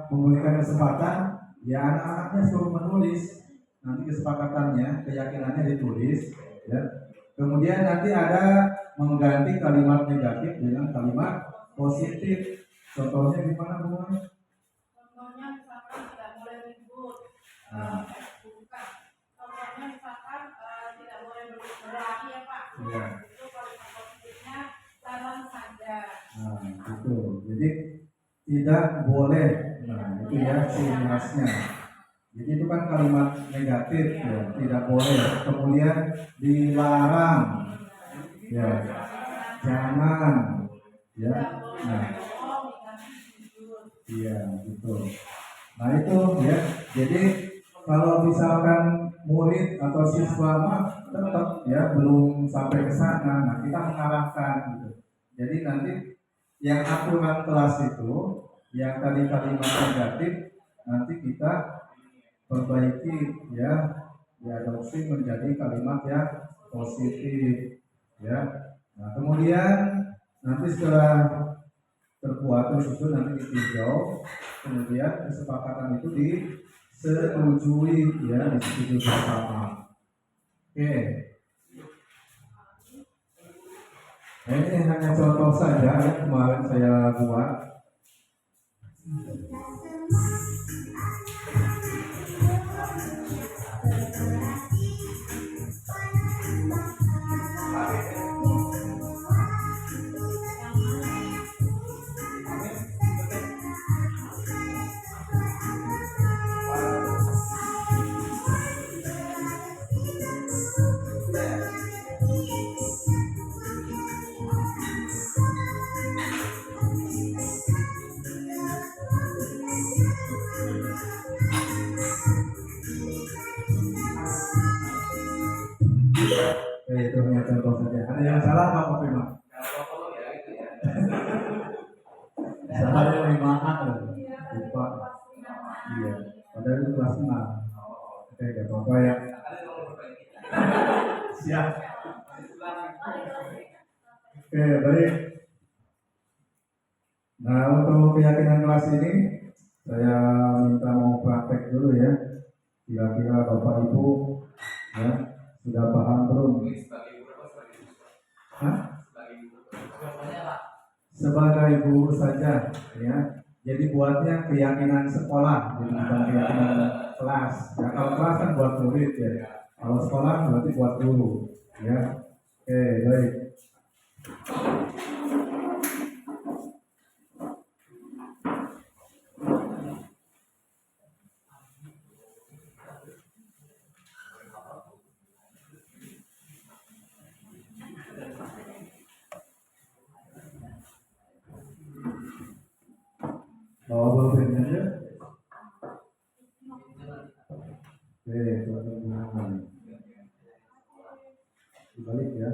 memberikan kesempatan, ya, anak-anaknya suruh menulis nanti kesepakatannya, keyakinannya ditulis, ya. Kemudian nanti ada mengganti kalimat negatif dengan kalimat positif. Contohnya gimana, Bu? Contohnya misalkan tidak boleh ribut, Nah. bukan. Contohnya misalkan tidak boleh berkelahi, ya Pak. Iya. Itu kalimat positifnya salam saja. Nah, itu. Jadi tidak boleh. Nah, itu, ya, ciri khasnya. Jadi itu kan kalimat negatif, ya, tidak boleh. Kemudian dilarang, ya, jangan, ya. Nah, iya, gitu. Nah, itu, ya. Jadi kalau misalkan murid atau siswa mah tetap, ya, belum sampai ke sana, nah, kita mengarahkan, gitu. Jadi nanti yang aturan kelas itu, yang tadi kalimat negatif, nanti kita perbaiki, ya, diadopsi menjadi kalimat yang positif, ya. Nah, kemudian nanti setelah terbuat tersusun nanti ditinjau, kemudian kesepakatan itu disetujui, ya, disetujui bersama. Oke. Nah, ini hanya contoh saja yang kemarin saya buat. 5A loh. Lupa. Iya. Padahal itu kelas 6. Oke, gak apa-apa ya. Siap. Oke, baik. Nah, untuk keyakinan kelas ini saya minta mau praktek dulu ya. Kira-kira Bapak Ibu ya sudah paham belum? Hah? Sebagai guru saja ya. Jadi buatnya keyakinan sekolah, jadi bukan keyakinan kelas. Ya, kalau kelas kan buat murid ya. Kalau sekolah berarti buat guru ya. Oke, baik. Bawa pulpen aja. Oke, suatu hubungan. Dibalik ya.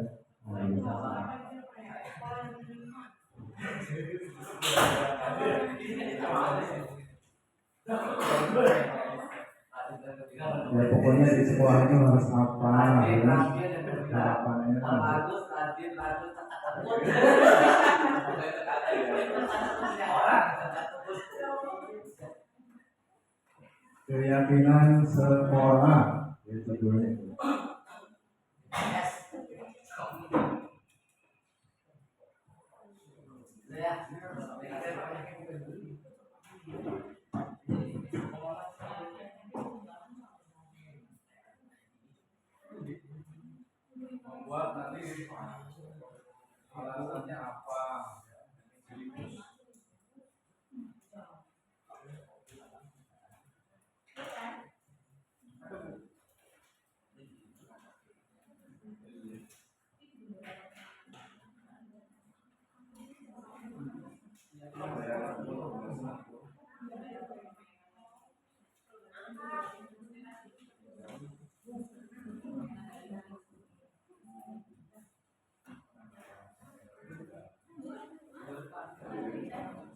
Ya pokoknya di sekolah ini harus apa ya. Harapannya keyakinan sekolah itu judulnya. Membuat nanti alasannya apa?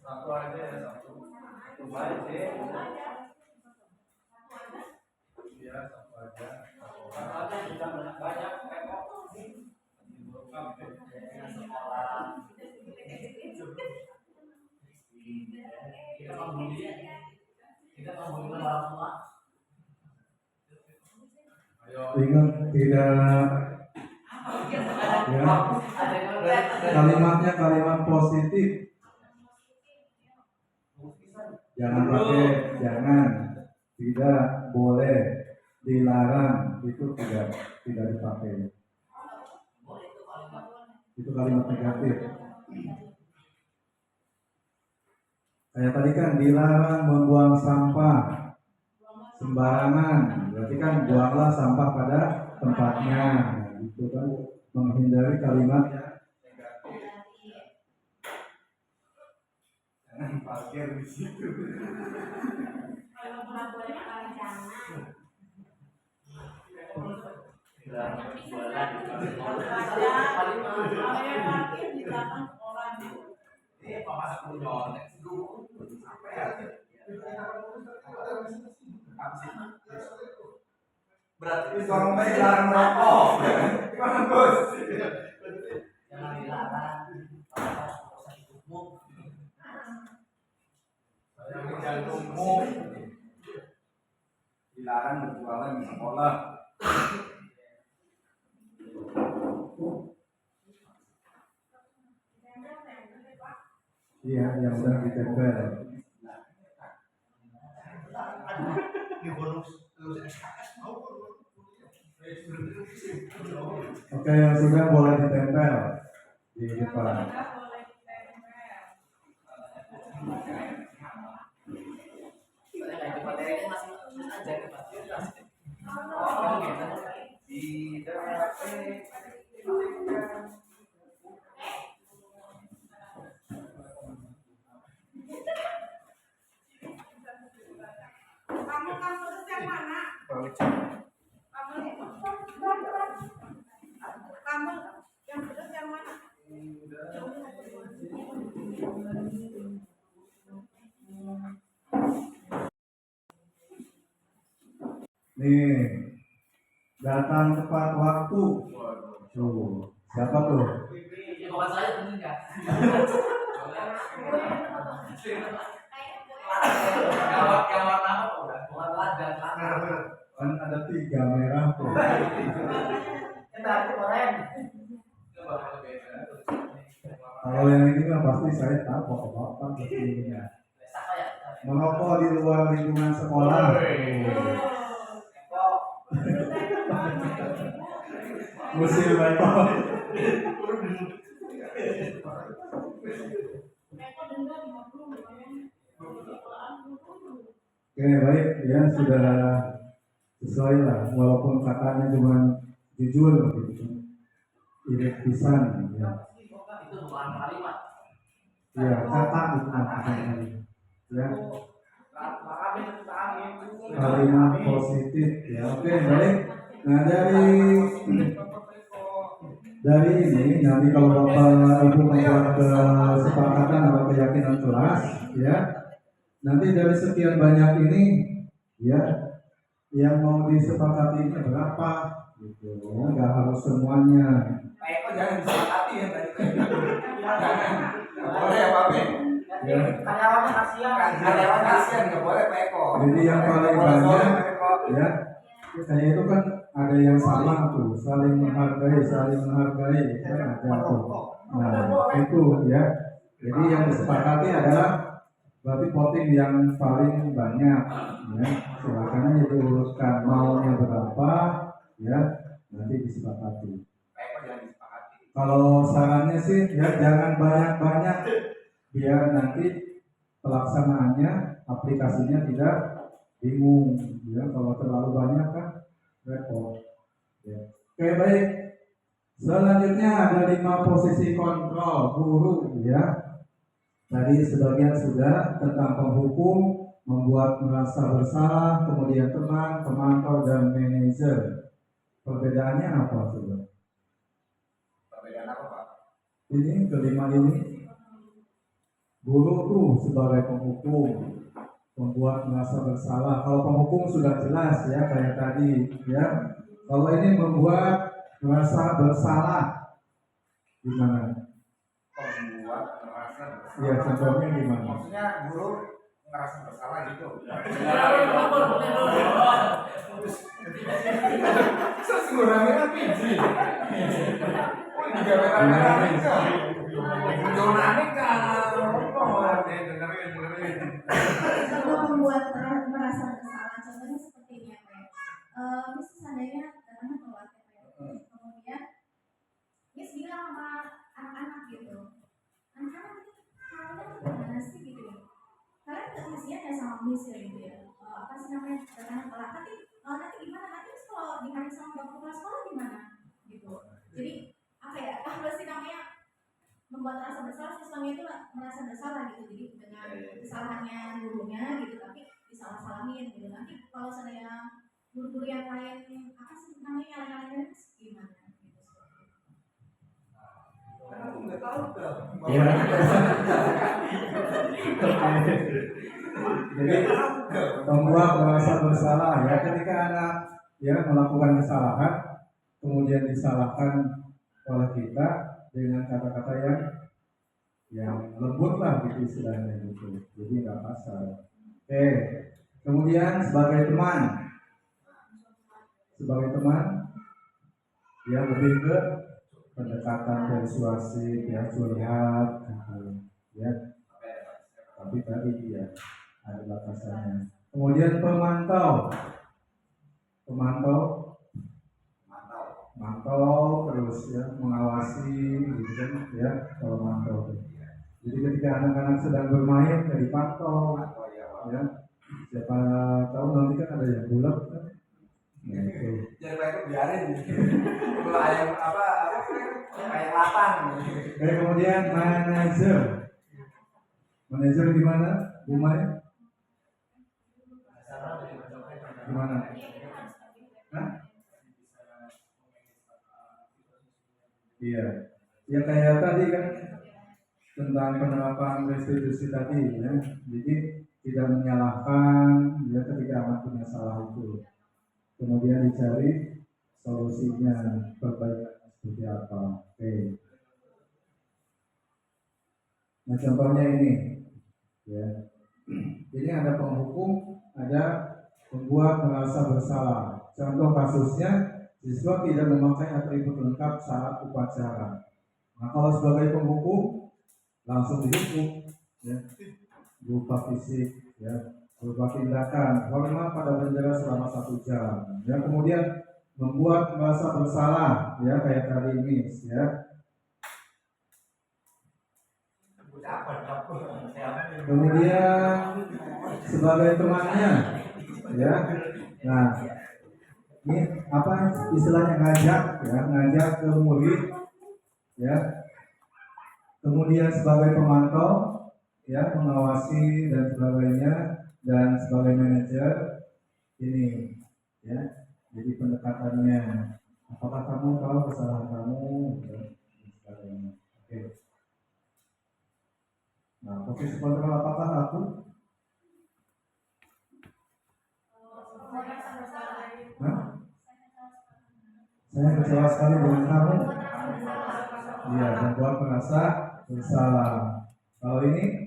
Satu aja ya, satu. Satu aja. Iya, satu aja. Satu aja bisa banyak tengok. Kita membuli orang tua. Ingat tidak ya, kalimatnya kalimat positif. Jangan pakai jangan, tidak, boleh, dilarang, itu tidak dipakai. Itu kalimat negatif. Kayak tadi kan dilarang membuang sampah sembarangan, berarti kan buanglah sampah pada tempatnya. Nah, itu kan menghindari kalimat Jangan parkir di situ. Kalau nggak boleh jangan. Kalau yang parkir di belakang sekolah itu. Ini apa masa punya dulu sampai ya. Berarti kalau main larang rokok, gimana bos? Jangan dilarang, usah ikutmu. Jangan jantungmu. Dilarang berjualan di sekolah. iya yang sudah ditempel. Oke, yang sudah boleh ditempel di depan. Kamu kampus yang mana? Kamu yang kudus yang mana? Nih, datang tepat waktu. Tuh, siapa tuh? Ya bukan saya bener nggak? Yang warna apa udah? Bukan lada, Kan ada 3 merah tuh. kita keren. Kalau yang ini mah pasti saya tahu apa ini ya. Merokok di luar lingkungan sekolah. Musim rekor. Oke, baik ya, sudah sesuai lah, walaupun katanya cuma jujur gitu. Irit pisan ya. Itu bukan kalimat. Ya, kata itu ya. Kalimat positif ya. Oke, baik. Nah, dari ini nanti kalau Bapak Ibu membuat kesepakatan atau keyakinan kelas ya, nanti dari sekian banyak ini ya, yang mau disepakati ini berapa gitu ya, nggak harus semuanya. Pak Eko jangan disepakati ya tadi. Jangan. Boleh ya Pak Ben? Ya. Karyawannya kasihan nggak boleh Pak Eko. Jadi yang paling banyak ya, saya itu kan ada yang sama tuh, saling menghargai kan ada tuh. Nah itu ya, jadi yang disepakati adalah berarti voting yang paling banyak ya. Silakan aja diuruskan maunya berapa ya, nanti disepakati. Pak Eko jangan disepakati. Kalau sarannya sih ya jangan banyak-banyak biar nanti pelaksanaannya aplikasinya tidak bingung ya, kalau terlalu banyak kan repot ya. Oke, baik, selanjutnya ada 5 posisi kontrol guru ya. Tadi sebagian sudah tentang penghukum, membuat merasa bersalah, kemudian teman, pemantau, dan manajer. Perbedaannya apa coba? Perbedaan apa Pak? Ini kelima ini, guru tuh sebagai penghukum, membuat merasa bersalah. Kalau penghukum sudah jelas ya kayak tadi ya. Kalau ini membuat merasa bersalah gimana? Membuat merasa bersalah. Ya contohnya gimana? Maksudnya guru ngerasa bersalah gitu. Sesungguhnya kan biji. Oh, juga merah-merah kan. Donane kan. Kalau membuat merasa bersalah, contohnya seperti ini ya Pak. Miss seandainya datangnya telat ya Pak. Kemudian Miss bilang sama anak-anak gitu, anak-anak ini kalian gimana sih gitu ya? Kalian nggak kasihan ya sama Miss ya gitu ya? Apa sih namanya datangnya telat? Nanti gimana? Nanti Miss kalau dikasih sama bapak kepala sekolah gimana? Gitu. Jadi apa ya? Apa sih namanya? Membuat rasa bersalah, siswanya itu merasa bersalah gitu, jadi dengan kesalahannya gurunya gitu, tapi disalah-salahin gitu. Nanti kalau seandainya guru-guru yang lain apa sih namanya yang gimana gitu. Aku nggak tahu tuh. Ya. Jadi membuat merasa bersalah ya, ketika anak ya melakukan kesalahan kemudian disalahkan oleh kita dengan kata-kata yang lembut lah gitu istilahnya gitu, jadi nggak kasar. Oke, kemudian sebagai teman ya lebih ke pendekatan persuasif ya, curhat gitu, ya, tapi tadi ya ada batasannya. Kemudian pemantau terus ya, mengawasi gitu kan ya, kalau mantau. Jadi ketika anak-anak sedang bermain ya dipantau ya, siapa tahu nanti kan ada yang bulak kan ya, itu. Jadi Pak Eko biarin. Kalau ayam ayam lapang. Kemudian manajer gimana Bu Maya? Gimana? Hah? Iya, ya kayak tadi kan tentang penerapan restitusi tadi ya, jadi tidak menyalahkan ya ketika anak punya salah itu. kemudian dicari solusinya, perbaikannya seperti apa. Oke. Nah contohnya ini, ya. Ini ada penghukum, ada membuat merasa bersalah. Contoh kasusnya, siswa tidak memakai atribut lengkap saat upacara. Nah kalau sebagai penghukum langsung dihukum, ya, berupa fisik, ya, berupa tindakan, hormat pada bendera selama 1 jam. Ya, kemudian membuat merasa bersalah, ya, kayak tadi ini, ya. Kemudian sebagai temannya, ya. Nah, ini apa istilahnya ngajak, ya, ngajak ke murid, ya. Kemudian sebagai pemantau, ya, mengawasi dan sebagainya, dan sebagai manajer ini, ya. Jadi pendekatannya, apakah kamu tahu kesalahan kamu, ya, dan sebagainya. Oke. Nah, posisi kontrol apakah aku? Hah? Saya kecewa sekali dengan kamu. Iya, membuat merasa bersalah. Kalau ini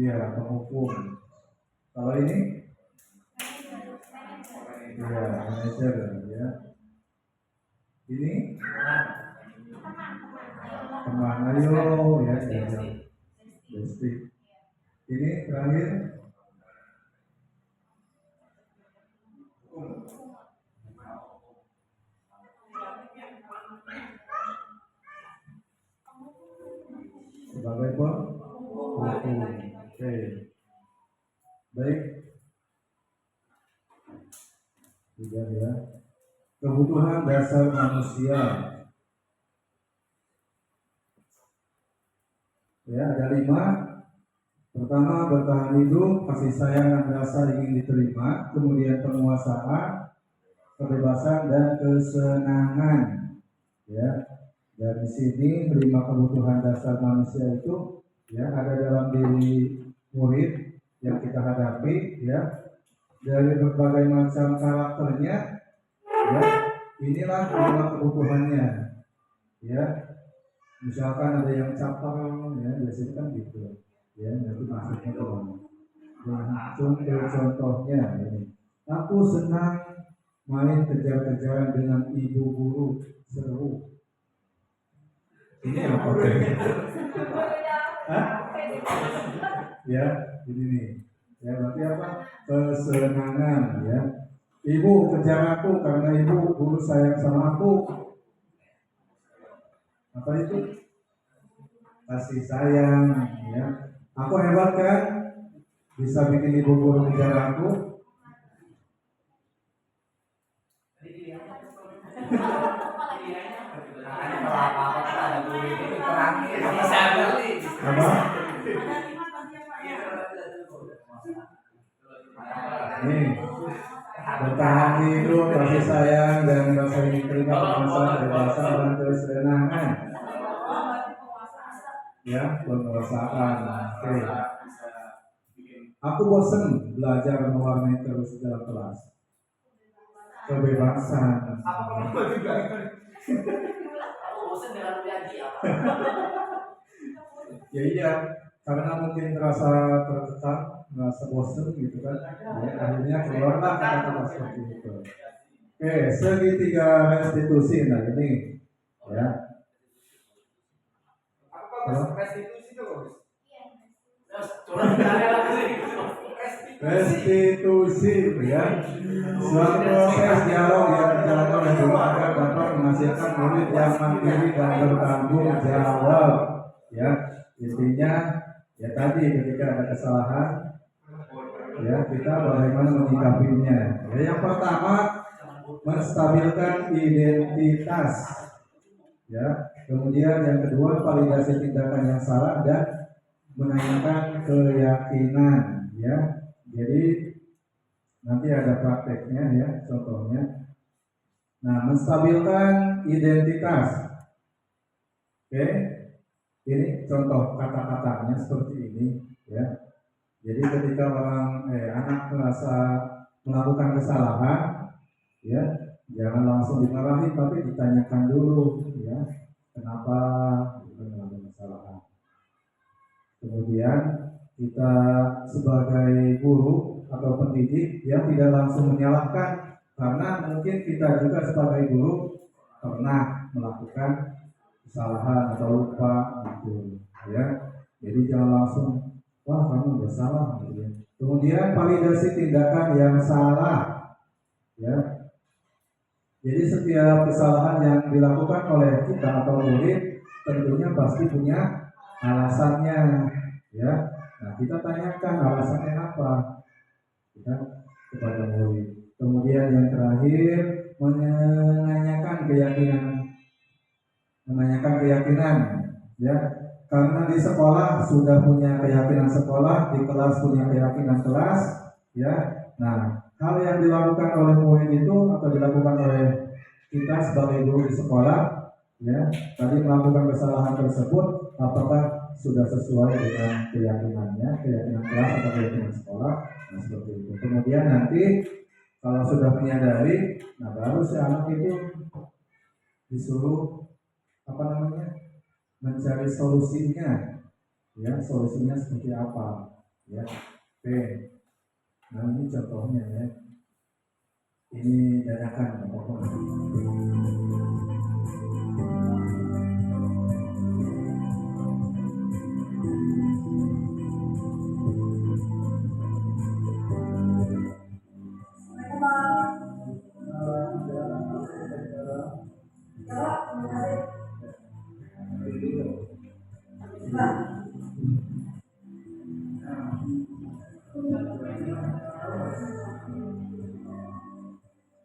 iya, penghukum. Kalau ini iya, manajer, ya. Ini teman, ayo, ya, besti. Ini terakhir sebagai penghukum. Oke. Baik. Sudah, ya. Kebutuhan dasar manusia. Ya, ada 5. Pertama, bertahan hidup, kasih sayang dan rasa ingin diterima, kemudian penguasaan, kebebasan dan kesenangan. Ya, dan di sini 5 kebutuhan dasar manusia itu, ya, ada dalam diri murid yang kita hadapi, ya, dari berbagai macam karakternya, ya. Inilah 5 kebutuhannya, ya. Misalkan ada yang caper, ya, biasanya kan gitu, ya, nanti maksudnya kemana. Nah, contohnya ini, aku senang main kejar-kejaran dengan ibu guru, seru. Ini apa? Hah? Ya, ini nih. Ya, berarti apa? Kesenangan, ya. Ibu kejar aku karena ibu guru sayang sama aku. Apa itu? Kasih sayang, ya. Aku hebat kan? Bisa bikin ibu guru kejar aku. Apa? Nih, bertahan hidup, kasih sayang dan rasa ingin terima, penguasaan, kebebasan dan kesenangan. Ya, penguasaan. Oke. Aku bosan belajar mewarnai terus dalam kelas. Kebebasan. Ya iya, karena mungkin terasa tertekan, merasa bosan gitu kan. Ya, akhirnya keluarlah kata-kata seperti itu. Oke, segitiga restitusi. Nah ini, ya. Restitusi, ya, suatu proses dialog yang dijalankan oleh guru agar dapat menghasilkan murid yang mandiri dan bertanggung jawab. Ya, intinya ya tadi ketika ada kesalahan, ya kita bagaimana menyikapinya. Ya, yang pertama menstabilkan identitas. Ya, kemudian yang kedua validasi tindakan yang salah dan menanyakan keyakinan, ya. Jadi nanti ada prakteknya, ya, contohnya. Nah, menstabilkan identitas. Oke, ini contoh kata-katanya seperti ini ya. Jadi ketika anak merasa melakukan kesalahan, ya jangan langsung dimarahi, tapi ditanyakan dulu, ya kenapa melakukan kesalahan. Kemudian kita sebagai guru atau pendidik yang tidak langsung menyalahkan, karena mungkin kita juga sebagai guru pernah melakukan kesalahan atau lupa gitu, ya. Jadi jangan langsung wah kamu udah salah gitu ya. Kemudian validasi tindakan yang salah, ya. Jadi setiap kesalahan yang dilakukan oleh kita atau murid tentunya pasti punya alasannya, ya. Nah kita tanyakan alasannya apa, kita kepada murid. Kemudian yang terakhir menanyakan keyakinan, ya. Karena di sekolah sudah punya keyakinan sekolah, di kelas punya keyakinan kelas, ya. Nah, hal yang dilakukan oleh murid itu atau dilakukan oleh kita sebagai guru di sekolah, ya, tadi melakukan kesalahan tersebut, apakah sudah sesuai dengan keyakinannya, keyakinan kelas atau keyakinan sekolah, nah seperti itu. Kemudian nanti kalau sudah menyadari, nah baru si anak itu disuruh mencari solusinya, ya solusinya seperti apa, ya. Oke, nah ini contohnya ya, ini dadakan pokoknya.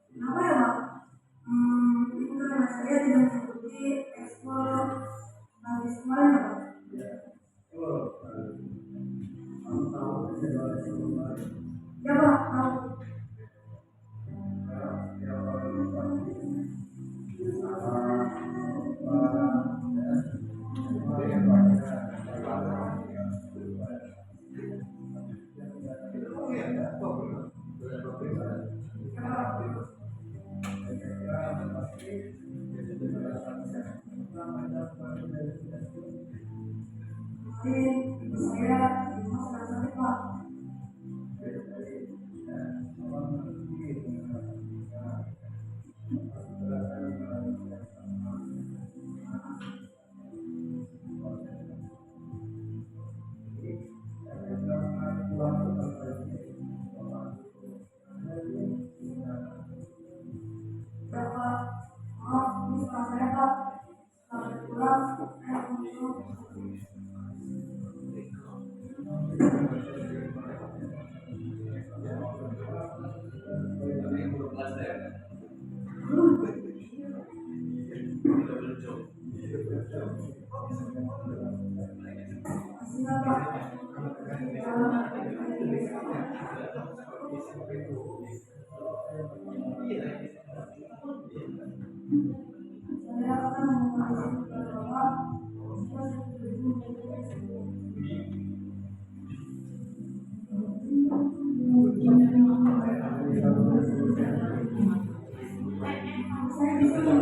Kenapa ya, Pak? Itu karena saya tidak mengikuti ekspor habis kemarin, ya, Pak? Ya, Pak, tahu. Jadi saya dimasukkan sakit, Pak. Ya, Pak. Maaf, ini salah saya, Pak. Sampai pulang, saya langsung. Saya akan menguasai Bapak. Saya di sini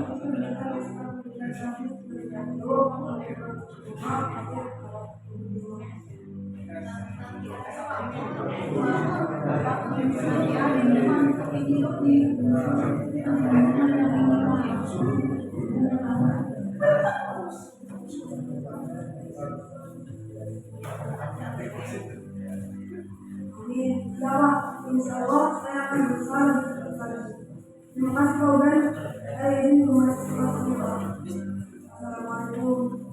insya Allah saya akan berusaha lebih cepat. Terima kasih Pak Udan. Saya ingin memasuki Pak. Assalamualaikum.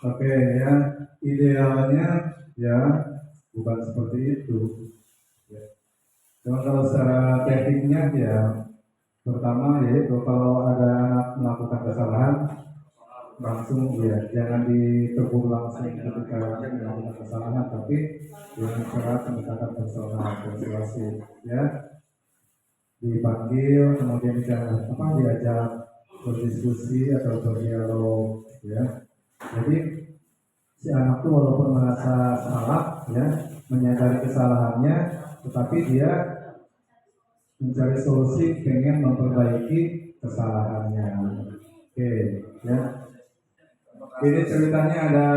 Oke ya, idealnya ya bukan seperti itu. Ya. Cuma kalau secara tekniknya ya, pertama yaitu kalau ada anak melakukan kesalahan langsung ya jangan ditegur langsung ketika melakukan kesalahan, tapi dengan cara pendekatan personal persuasif ya, dipanggil kemudian diajak berdiskusi atau berdialog ya. Jadi si anak tuh walaupun merasa salah ya, menyadari kesalahannya, tetapi dia mencari solusi, pengen memperbaiki kesalahannya. Oke ya. Ini ceritanya ada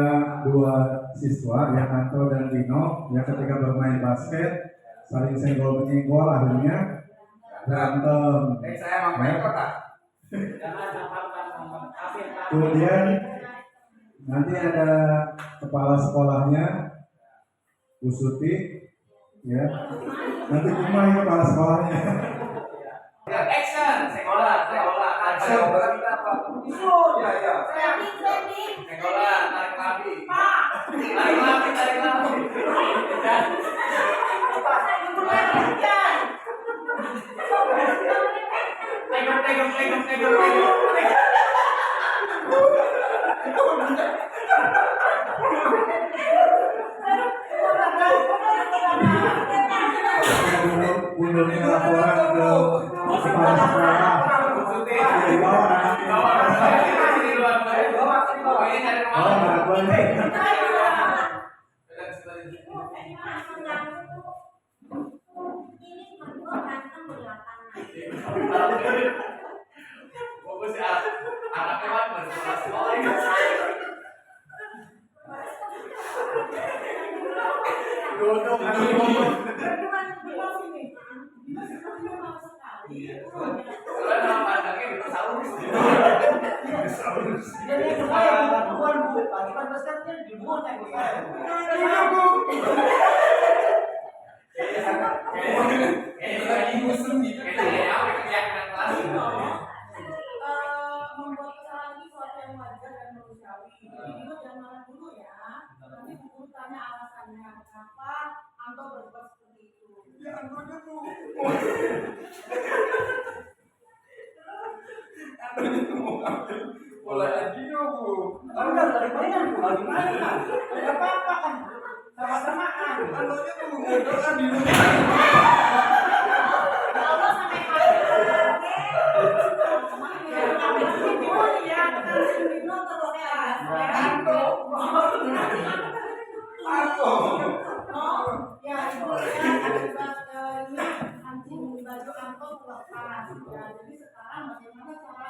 dua siswa ya, Anto dan Dino, yang ketika bermain basket saling senggol menyenggol, akhirnya berantem. Saya mau main kota. Kemudian nanti ada kepala sekolahnya, Bu Suti, ya. Nanti Kumai kepala sekolahnya. Action, sekolah. Action. Kita apa? Isun. Ya. Sekolah, tarik lagi. Tarik lagi. Pegang. Bundurnya laporan ke kepala sekolah. Di bawah anaknya. Membuat kesalahan itu suatu yang wajar dan manusiawi. Jadi itu jangan marah dulu ya. Nanti guru tanya alasannya kenapa Anto berbuat seperti itu. Ya Antonya tuh. Bola Dino, Bu. Enggak dari mainan, bola di mana? Enggak apa-apa kan. Sama-samaan. Antonya tuh ngobrol di rumah. Kalau sampai jadi sekarang bagaimana cara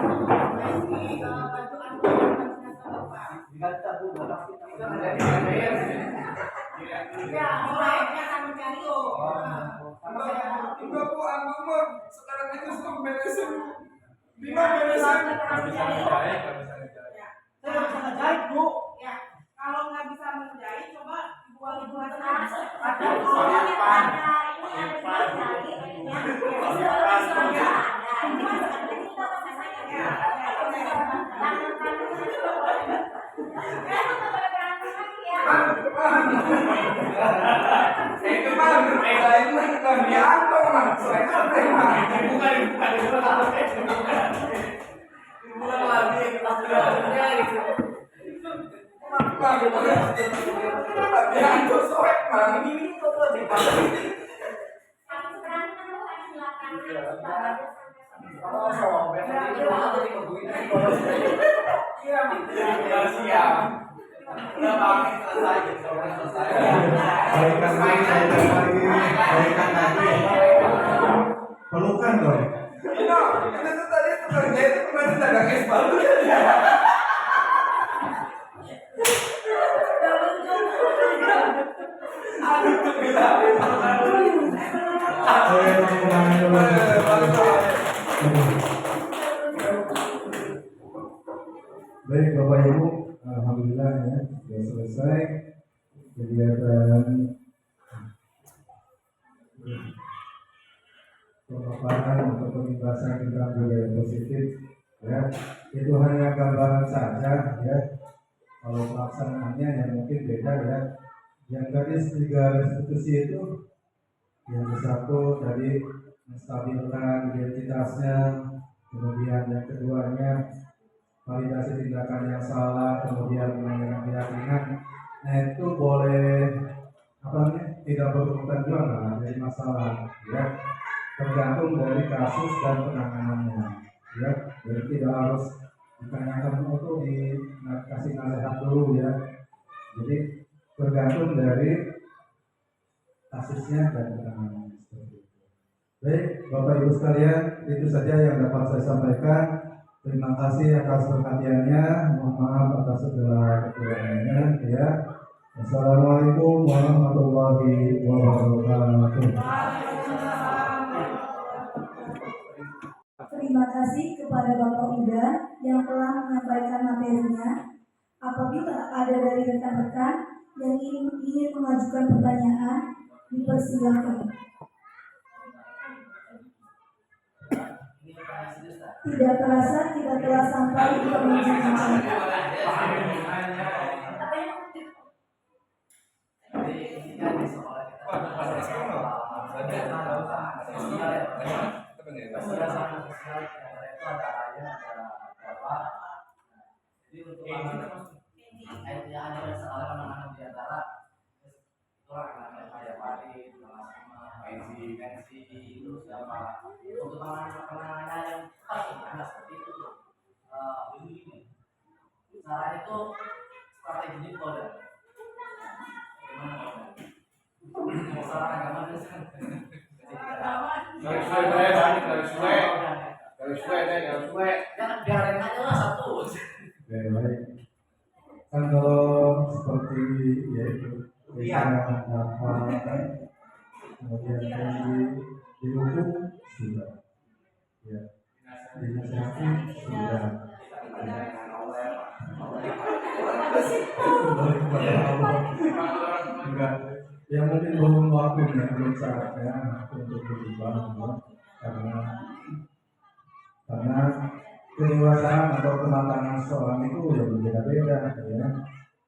memperbaiki baju Anto yang terlepas? Ya, mulainya akan mencari lo. Enggak Bu, Anto mah sekarang itu suka beresin. Dino beresin. Saya bisa ngejahit, Bu. Ya, kalau nggak bisa menjahit, coba buat ibu Itu mah lain bukan di Anto, Mas. Bukan lagi di Anto soek, Mang. Ini coba dipakai. Pelukan dong. Dino, itu tadi itu kerja itu kemarin dagang es batu ya. Aduh, tuh gila. Baik Bapak Ibu, alhamdulillah ya sudah selesai kegiatan pemaparan untuk pembahasan tentang budaya positif ya. Itu hanya gambaran saja ya. kalau pelaksanaannya yang mungkin beda ya. Yang tadi 3 restitusi itu yang satu tadi menstabilkan identitasnya, kemudian yang keduanya validasi tindakan yang salah, kemudian mengenai keyakinan. Nah itu boleh apa namanya tidak berurutan juga nggak jadi masalah ya, tergantung dari kasus dan penanganannya ya. Jadi tidak harus ditanyakan itu dikasih nasihat dulu ya. Jadi tergantung dari kasusnya dan penanganannya seperti itu. Baik, Bapak Ibu sekalian, itu saja yang dapat saya sampaikan. Terima kasih atas perhatiannya. Mohon maaf atas segala kekurangannya ya. Assalamualaikum warahmatullahi wabarakatuh. Terima kasih kepada Bapak Uda yang telah menyampaikan materinya. Apabila ada dari rekan-rekan yang ingin mengajukan pertanyaan, dipersilakan. Tidak terasa kita telah sampai di penghujung acara. Cara itu strategi kode. Masalah agama itu garis gue. Jangan biarin aja lah satu. Baik. Kan kalau seperti ya itu kemudian di hukum sudah ya, dinasihati sudah enggak ya, mungkin belum waktunya, belum saatnya untuk berubah karena kedewasaan atau kematangan seorang itu ya berbeda-beda ya.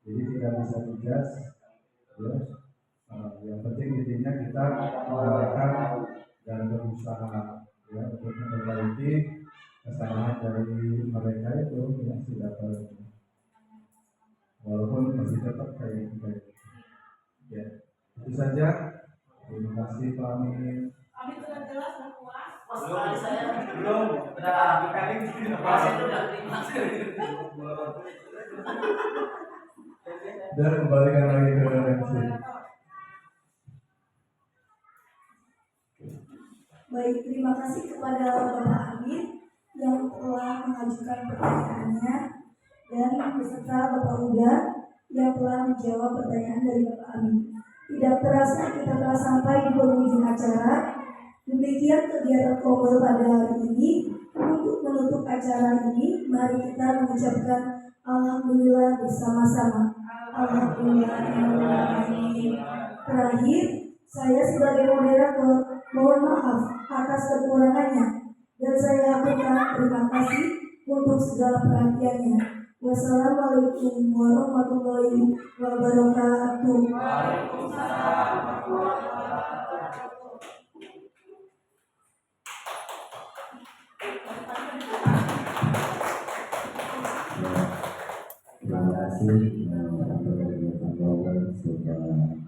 Jadi tidak bisa tugas ya. Yang penting intinya kita mengharapkan dan berusaha ya untuk memperbaiki kesalahan dari mereka itu yang sudah tahu, walaupun masih tetap kayak gitu ya. Itu saja, terima kasih Pak Amin. Amin sudah jelas dan puas. Belum, saya belum. Udah kali masih udah Dan kembalikan lagi ke MC. Baik, terima kasih kepada Bapak Amin yang telah mengajukan pertanyaannya dan beserta Bapak Uda yang telah menjawab pertanyaan dari Bapak Amin. Tidak terasa kita telah sampai di penghujung acara. Demikian kegiatan Kombel pada hari ini. Untuk menutup acara ini, mari kita mengucapkan Alhamdulillah bersama-sama. Alhamdulillah. Terakhir, saya sebagai moderator mohon maaf atas kekurangannya dan saya aturkan terima kasih untuk segala perhatiannya. Wassalamualaikum warahmatullahi wabarakatuh. Terima kasih untuk kegiatan Bapak sudah